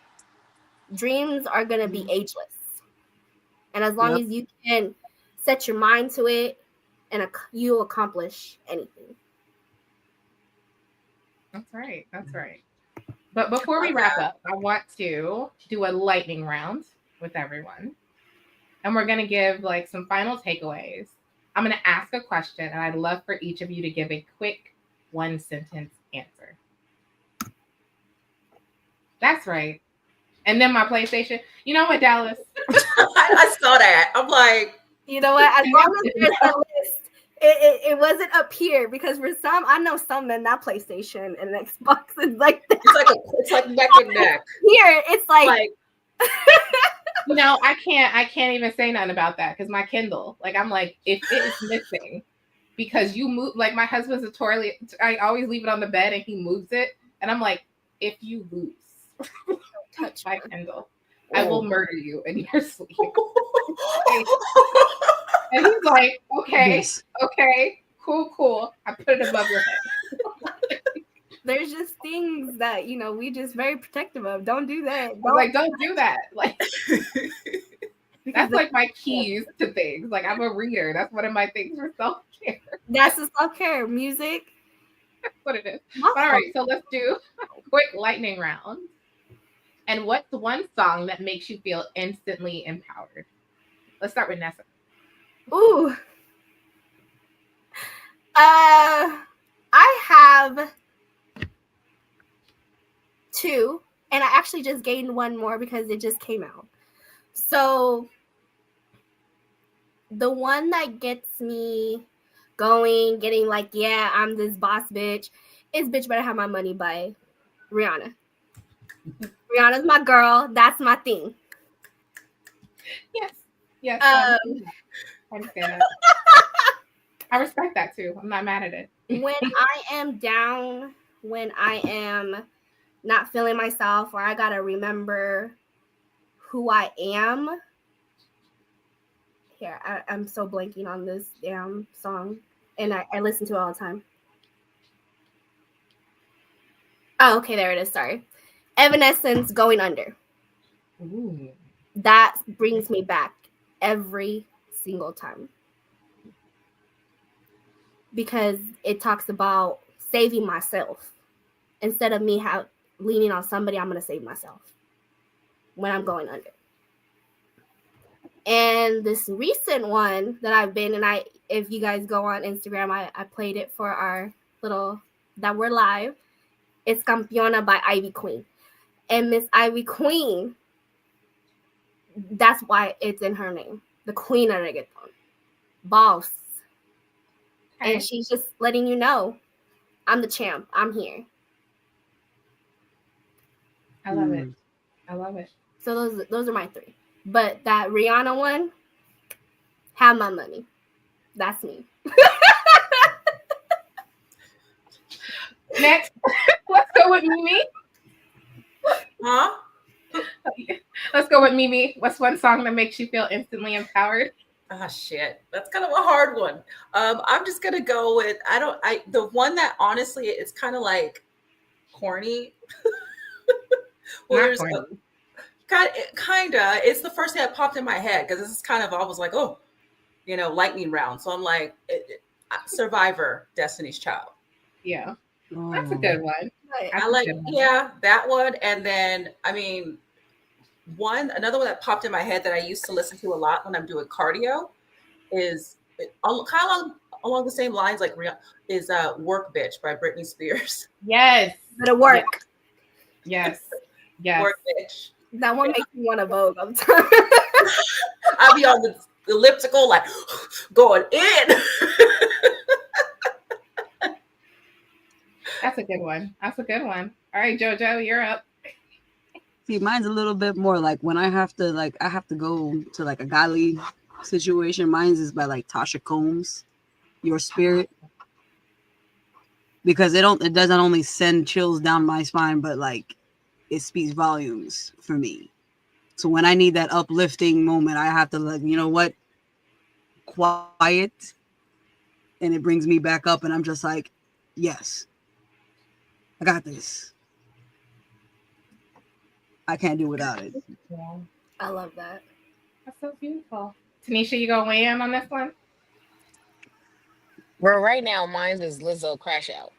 E: Dreams are gonna be ageless, and as long
G: Yep.
E: as you can set your mind to it, and you'll accomplish anything.
C: That's right. That's right. But before we wrap up, I want to do a lightning round with everyone. And we're going to give like some final takeaways. I'm going to ask a question, and I'd love for each of you to give a quick 1-sentence answer. That's right. And then my PlayStation. You know what, Dallas?
D: I saw that. I'm like,
E: You know what? As long as there's a list, it wasn't up here, because for some, I know some men that PlayStation and Xbox is like that.
D: it's like neck and neck.
E: Here, it's like
C: I can't even say nothing about that because my Kindle, like, I'm like, if it is missing because you move, like, my husband's notoriously, I always leave it on the bed and he moves it, and I'm like, if you lose touch my Kindle, I will murder you in your sleep. And he's like, okay,
G: Yes.
C: okay, cool. I put it above your head.
E: there's just things that we just very protective of. Don't do that.
C: Don't do that. Like, that's like my keys to things. Like, I'm a reader. That's one of my things for self-care.
E: That's a self-care. Music.
C: That's what it is. All right, so let's do a quick lightning round. And what's one song that makes you feel instantly empowered? Let's start with Nessa.
E: Ooh. I have 2, and I actually just gained one more because it just came out. So the one that gets me going, getting like, yeah, I'm this boss bitch, is Bitch Better Have My Money by Rihanna. Rihanna's my girl. That's my thing.
C: Yes. I understand that. I respect that too. I'm not mad at it.
E: When I am down, when I am not feeling myself, or I gotta remember who I am. Here, I'm so blanking on this damn song, and I listen to it all the time. Oh, okay, there it is. Sorry. Evanescence, Going Under.
C: Ooh.
E: That brings me back every single time, because it talks about saving myself. Instead of me leaning on somebody, I'm going to save myself when I'm going under. And this recent one that I've been, and if you guys go on Instagram, I played it for our little, that we're live. It's Campeona by Ivy Queen. And Miss Ivy Queen, that's why it's in her name. The Queen of Reggaeton. Boss.
C: Okay.
E: And she's just letting you know, I'm the champ. I'm here.
C: I love it. I love it.
E: So those are my 3. But that Rihanna one, Have My Money. That's me.
C: Next, let's go with Mimi.
D: Huh?
C: Let's go with Mimi. What's one song that makes you feel instantly empowered?
D: Ah, shit. That's kind of a hard one. I'm just gonna go with the one that honestly is kind of like corny. Well,
C: Not
D: there's
C: corny.
D: kinda. It's the first thing that popped in my head because this is kind of I was like, oh, lightning round. So I'm like, Survivor, Destiny's Child.
C: Yeah, that's a
G: Oh.
C: good one. That's
D: I
C: a
D: like,
C: good one.
D: yeah, that one. And then, I mean, another one that popped in my head that I used to listen to a lot when I'm doing cardio is kind of along the same lines like is "Work Bitch" by Britney Spears.
C: Yes.
E: Better work.
C: Yes. Yes.
D: Work Bitch.
E: That one makes me want to vote all the time.
D: I'll be on the elliptical like going in.
C: That's a good one. That's a good one. All right, JoJo, you're up.
G: See, mine's a little bit more like when I have to go to like a godly situation. Mine's is by like Tasha Combs, Your Spirit. Because it doesn't only send chills down my spine, but like it speaks volumes for me. So when I need that uplifting moment, I have to like, you know what? Quiet. And it brings me back up and I'm just like, yes. I got this. I can't do without it.
C: Yeah.
E: I love that.
C: That's so beautiful. Tanisha, you gonna weigh in on this one?
F: Well, right now, mine is Lizzo Crash Out.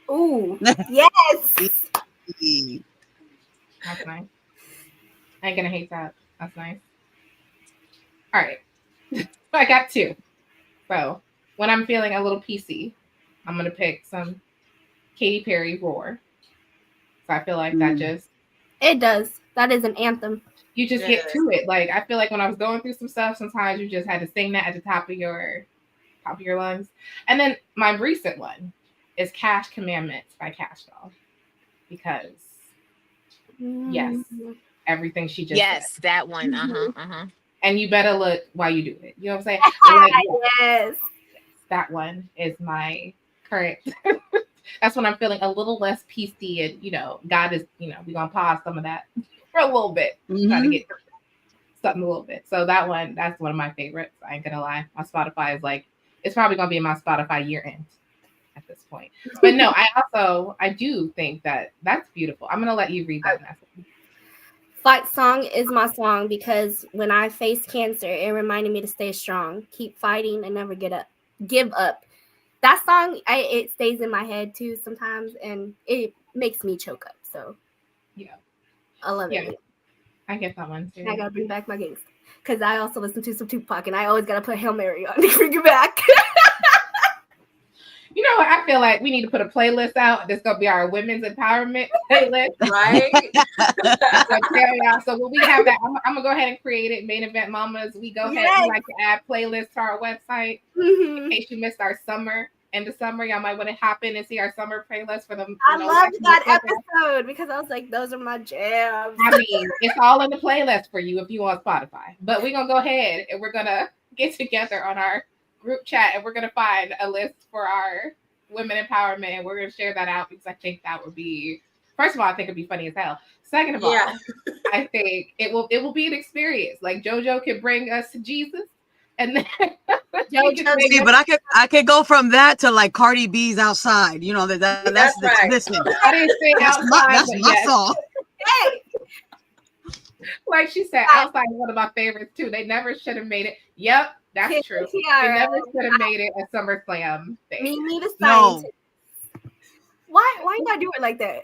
E: Ooh, yes.
C: That's nice. I ain't gonna hate that. That's nice. All right. I got two. So when I'm feeling a little PC, I'm gonna pick some Katy Perry Roar. So I feel like that just
E: It does. That is an anthem.
C: you just get to it. Like I feel like when I was going through some stuff, sometimes you just had to sing that at the top of your lungs. And then my recent one is Cash Commandments by Cash Doll. Because yes, everything she just said.
F: That one. Uh-huh.
C: And you better look while you do it. You know what I'm saying? So like,
E: Yes.
C: that one is my current. That's when I'm feeling a little less PC, and God is, we're gonna pause some of that for a little bit, try to get something a little bit. So that's one of my favorites. I ain't gonna lie. My Spotify is like, it's probably gonna be in my Spotify year end at this point. But no, I do think that's beautiful. I'm gonna let you read that message.
E: Fight Song is my song because when I faced cancer, it reminded me to stay strong, keep fighting, and never give up. That song, it stays in my head too sometimes, and it makes me choke up. So,
C: yeah,
E: I love it.
C: I get that one too.
E: I gotta bring back my gangsta because I also listen to some Tupac, and I always gotta put Hail Mary on to bring it back.
C: You know what? I feel like we need to put a playlist out. This gonna be our women's empowerment playlist,
D: Right?
C: So when we have that, I'm gonna go ahead and create it. Main Event Mamas. We go ahead. We like to add playlists to our website in case you missed our summer. End of summer, y'all might want to hop in and see our summer playlist for them.
E: I loved that episode because I was like, those are my jams.
C: I mean, it's all in the playlist for you if you on Spotify. But we're gonna go ahead and we're gonna get together on our group chat and we're gonna find a list for our women empowerment and we're gonna share that out because I think that would be, first of all, I think it'd be funny as hell. Second of all, I think it will be an experience. Like JoJo can bring us to Jesus, and then
G: see, but I could go from that to like Cardi B's Outside. You know that's
D: right.
G: This one.
C: I didn't say outside.
G: That's my song.
E: Hey.
C: Like she said, outside is one of my favorites too. They never should have made it. Yep. That's true. They never should have made it a SummerSlam thing.
E: Me the
G: No.
E: Why you gotta do it like that?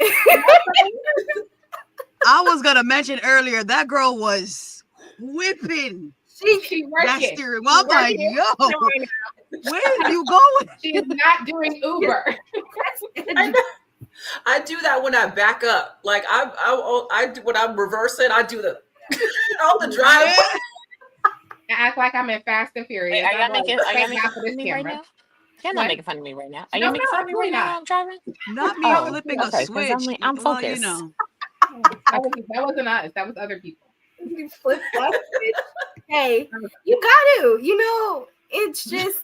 G: I was gonna mention earlier that girl was whipping.
C: She working.
G: That steering. I'm like, yo, where are you going?
C: She is not doing Uber.
D: I do that when I back up. Like I do when I'm reversing. I do the on the drive.
C: I act like I'm in Fast and Furious.
F: Are y'all making fun of me right now? Y'all not making fun of me right now. Are y'all making fun of me right now while I'm driving?
G: Not me flipping a switch.
F: I'm focused.
C: That wasn't us. That was other people.
E: You flip that switch. Hey, you got to. It's just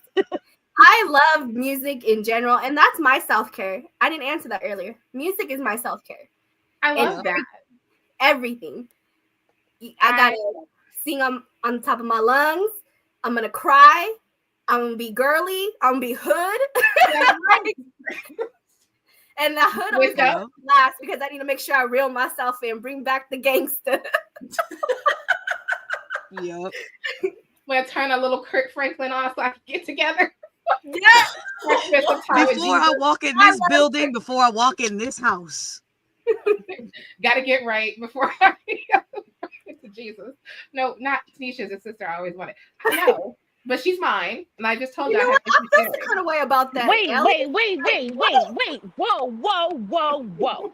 E: I love music in general, and that's my self-care. I didn't answer that earlier. Music is my self-care.
C: I love that.
E: Everything. I gotta sing on top of my lungs. I'm gonna cry. I'm gonna be girly. I'm gonna be hood.
C: That's right.
E: And the hood always
C: Wake
E: got
C: up.
E: last because I need to make sure I reel myself in, bring back the gangster.
G: Yep.
C: I'm gonna turn a little Kirk Franklin on so I can get together.
E: Yeah.
G: Before I walk in this building, before I walk in this house.
C: Gotta get right before I to Jesus. No, not Tanisha's a sister. I always wanted. I know, but she's mine, and I just told
E: You
C: you
E: know
C: I
E: what?
C: have
E: I feel
C: to
E: some kind of way about that.
F: Wait,
E: Ellie.
F: wait. Whoa.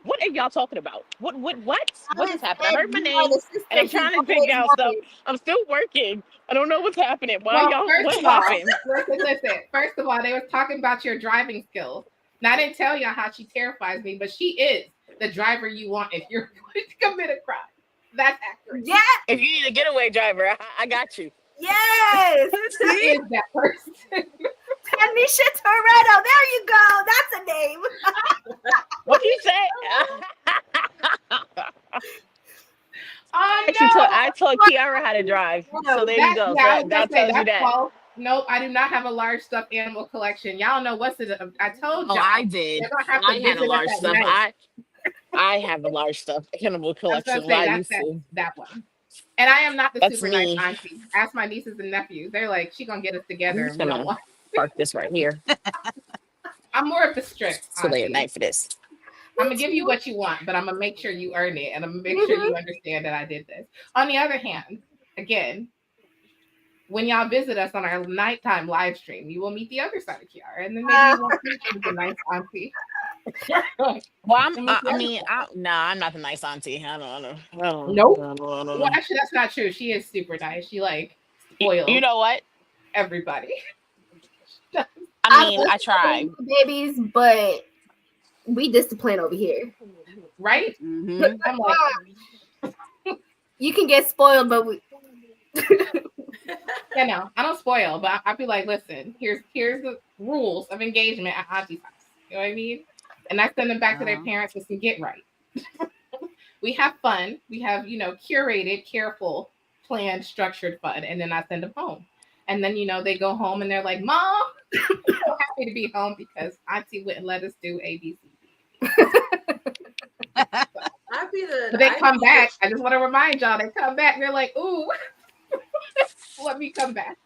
F: What are y'all talking about? What just happened? I
E: Said
F: heard my
E: you are
F: name
E: the sister
F: and I'm
E: he
F: trying to figure
E: always
F: out stuff.
E: wanted.
F: I'm still working. I don't know what's happening. Why
C: Well,
F: y'all,
C: first
F: what
C: of all,
F: happened?
C: listen. First of all, they was talking about your driving skills. Now, I didn't tell y'all how she terrifies me, but she is the driver you want if you're going to commit a crime. That's accurate.
E: Yeah.
F: If you need a getaway driver, I got you.
E: Yes.
C: She is that person.
E: Tanisha Toretto. There you go. That's a name.
F: What you say?
C: Oh
F: Actually,
C: no!
F: I taught Kiara how to drive. So there you go.
C: I
F: So
C: was gonna
F: that
C: say
F: tells you
C: that's
F: that.
C: false. Nope, I do not have a large stuffed animal collection. Y'all know what's it. I told
F: Oh,
C: y'all.
F: I did.
C: You're gonna have
F: I
C: to
F: had a
C: visit us
F: large
C: at
F: stuff.
C: night.
F: I have a large stuff animal
C: I was
F: collection.
C: gonna say
F: I
C: that's
F: used to.
C: that one. And I am not the
F: That's
C: super nice
F: me.
C: auntie. Ask my nieces and nephews. They're like, she gonna get us
F: I'm
C: together,
F: just
C: and we don't
F: gonna
C: want.
F: park this right here.
C: I'm more of the strict
F: It's too late at
C: auntie.
F: night for this.
C: I'm gonna give you what you want, but I'm gonna make sure you earn it, and I'm gonna make sure you understand that I did this. On the other hand, again, when y'all visit us on our nighttime live stream, you will meet the other side of Kiara, and then maybe you won't think she's a nice auntie.
F: Well,
C: You'll meet the other side.
F: I'm not the nice auntie. I don't
C: Nope.
F: know.
C: Well, actually, that's not true. She is super nice. She like
F: You
C: spoils
F: know what?
C: everybody.
F: I mean, I tried.
E: Babies, but we discipline over here.
C: Right?
G: Mm-hmm.
C: I'm like,
E: You can get spoiled, but we.
C: yeah, no, I don't spoil, but I'll be like, listen, here's the rules of engagement at Auntie's house. You know what I mean? And I send them back to their parents with some get right. We have fun. We have, curated, careful, planned, structured fun, and then I send them home. And then, they go home and they're like, Mom, I'm so happy to be home because Auntie wouldn't let us do ABC. But they come back. I just want to remind y'all, they come back. They're like, ooh, let me come back.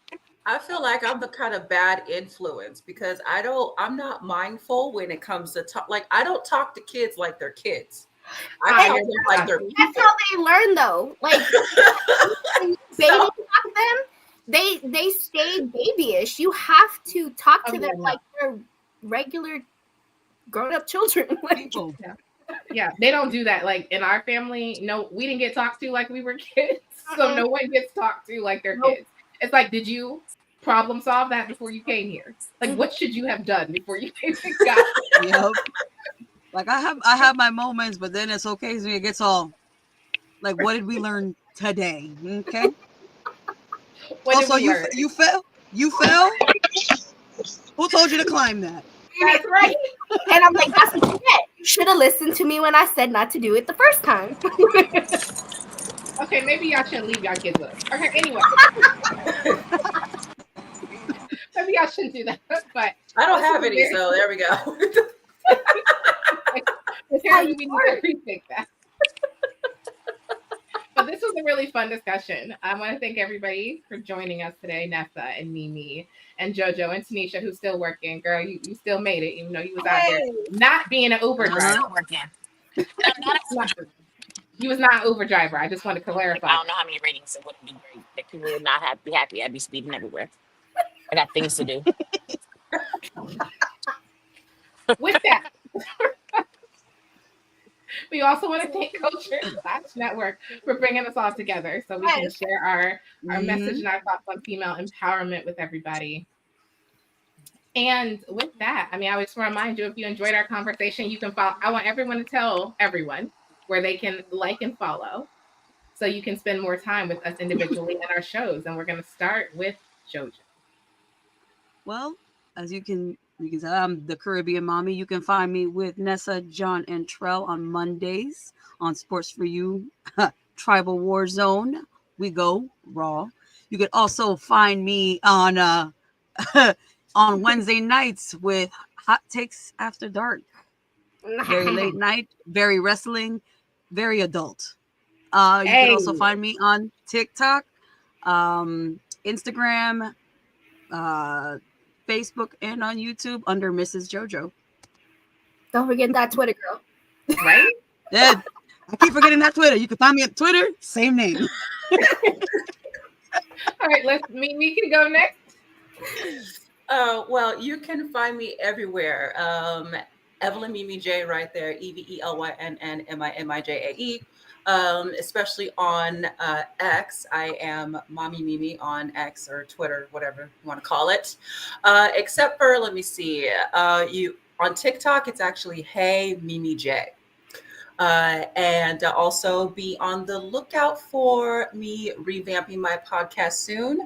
D: I feel like I'm the kind of bad influence because I'm not mindful when it comes to talk. Like, I don't talk to kids like they're kids. I talk to them like they're people.
E: That's how they learn, though. Like, when baby talk to them, they stay babyish. You have to talk to them like they're regular grown-up children.
G: People.
C: Yeah, they don't do that. Like in our family, no, we didn't get talked to like we were kids. So no one gets talked to like they're kids. It's like, did you problem solve that before you came here? Like, what should you have done before you came here?
G: Yep. Like I have my moments, but then it's okay when it gets all like, what did we learn today? Okay. Also, you fell? You fell? Who told you to climb that?
C: That's right.
E: And I'm like, that's what you get. You should have listened to me when I said not to do it the first time.
C: Okay, maybe y'all shouldn't leave y'all kids with us. Okay, anyway. Maybe y'all shouldn't do that. But
D: I don't have any, so there we go.
C: Apparently we need to rethink that. But this was a really fun discussion. I want to thank everybody for joining us today, Nessa and Mimi and JoJo and Tanisha, who's still working. Girl, you still made it, even though you was out there not being an Uber driver. You was not an Uber driver. I just want to clarify.
F: I don't know how many ratings it wouldn't be great. That people would not be happy. I'd be speeding everywhere. I got things to do.
C: With that, we also want to thank Culture Network for bringing us all together so we can share our message and our thoughts on female empowerment with everybody. And with that, I just want to remind you, if you enjoyed our conversation, you can follow. I want everyone to tell everyone where they can like and follow so you can spend more time with us individually in our shows. And we're going to start with JoJo.
G: Well, as you can say, I'm the Caribbean Mommy. You can find me with Nessa, John, and Trell on Mondays on Sports for You, Tribal War Zone. We go raw. You could also find me on on Wednesday nights with Hot Takes After Dark. Very late night, very wrestling, very adult. You could also
C: Hey.
G: find me on TikTok, Instagram, Facebook, and on YouTube under Mrs. JoJo.
E: Don't forget that Twitter girl.
C: Right?
G: Dead. I keep forgetting that Twitter. You can find me at Twitter, same name.
C: All right, we can go next.
D: Well, you can find me everywhere. Evelyn Mimi J right there, EVELYNNMIMIJAE. Especially on X. I am Mommy Mimi on X or Twitter, whatever you want to call it. Except for, let me see, you on TikTok, it's actually Hey Mimi J. And also be on the lookout for me revamping my podcast soon.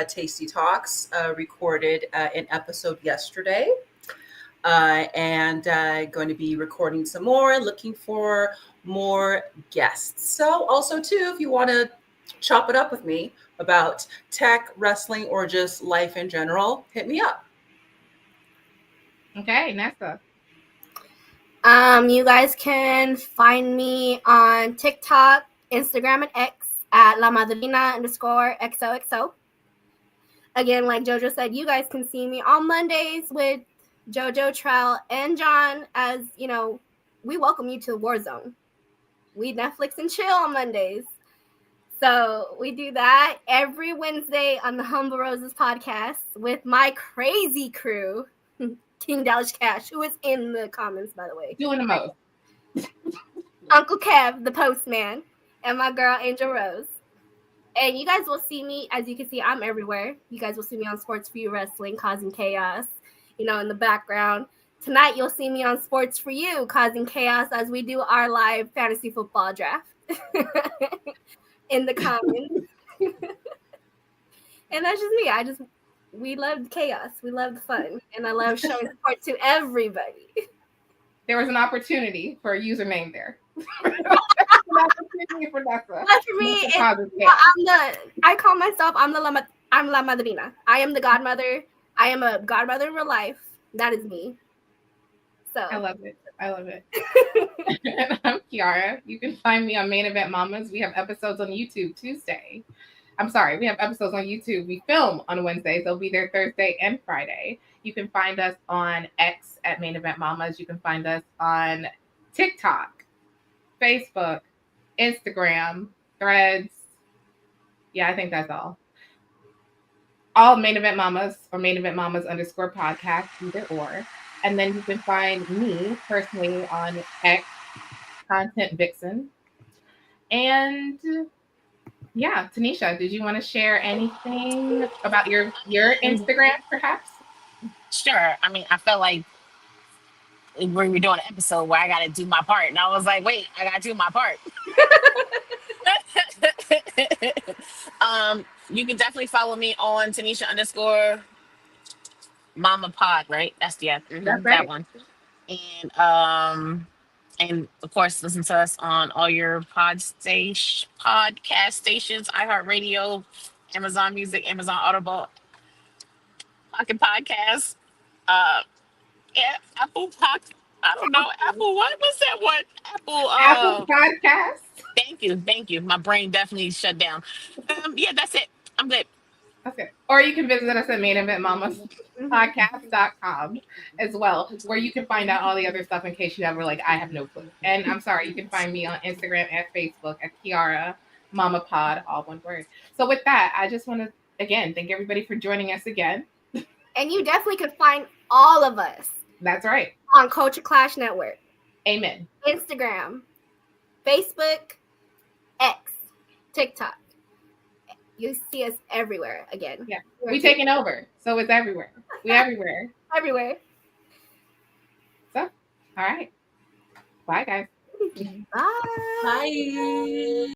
D: Tasty Talks recorded an episode yesterday. And going to be recording some more, looking for more guests. So also too, if you want to chop it up with me about tech, wrestling, or just life in general, hit me up.
C: Okay, Nessa.
E: You guys can find me on TikTok, Instagram, and X at La Madrina _XOXO. Again, like JoJo said, you guys can see me on Mondays with JoJo, Trell, and John. As you know, we welcome you to Warzone. We Netflix and chill on Mondays. So we do that every Wednesday on the Humble Roses podcast with my crazy crew, King Dallas Cash, who is in the comments, by the way.
C: Doing the most.
E: Uncle Kev, the postman, and my girl, Angel Rose. And you guys will see me, as you can see, I'm everywhere. You guys will see me on Sports For You Wrestling, causing chaos, in the background. Tonight, you'll see me on Sports For You, causing chaos as we do our live fantasy football draft in the comments. And that's just me. We love the chaos. We love the fun. And I love showing support to everybody.
C: There was an opportunity for a username there. An opportunity for Nessa.
E: But for me, I call myself, I'm La Madrina. I am the godmother. I am a godmother in real life. That is me. So
C: I love it. And I'm Kiara. You can find me on Main Event Mamas. We have episodes on YouTube Tuesday. I'm sorry, we have episodes on YouTube. We film on Wednesdays. They'll be there Thursday and Friday. You can find us on X at Main Event Mamas. You can find us on TikTok, Facebook, Instagram, Threads. Yeah, I think that's all. All Main Event Mamas or Main Event Mamas _podcast, either or. And then you can find me personally on X, Content Vixen. And yeah, Tanisha, did you want to share anything about your Instagram, perhaps?
F: Sure. I mean, I felt like we were doing an episode where I got to do my part. And I was like, wait, I got to do my part. You can definitely follow me on Tanisha _Mama Pod, right? That's
C: That's right.
F: that one. And of course, listen to us on all your podcast stations, iHeartRadio, Amazon Music, Amazon Audible, Pocket Podcasts, Apple Podcast. I don't know. Apple, what was that one?
C: Apple Podcast.
F: Thank you. My brain definitely shut down. Yeah, that's it. I'm good.
C: Okay. Or you can visit us at maineventmamaspodcast.com as well, where you can find out all the other stuff in case you ever I have no clue. And I'm sorry, you can find me on Instagram and Facebook at Kiara Mama Pod, all one word. So with that, I just want to again thank everybody for joining us again.
E: And you definitely could find all of us.
C: That's right.
E: On Culture Clash Network.
C: Amen.
E: Instagram, Facebook, X, TikTok. You see us everywhere again.
C: Yeah. We taking over. So it's everywhere. We everywhere.
E: Everywhere.
C: So, all right. Bye, guys.
E: Bye.
D: Bye.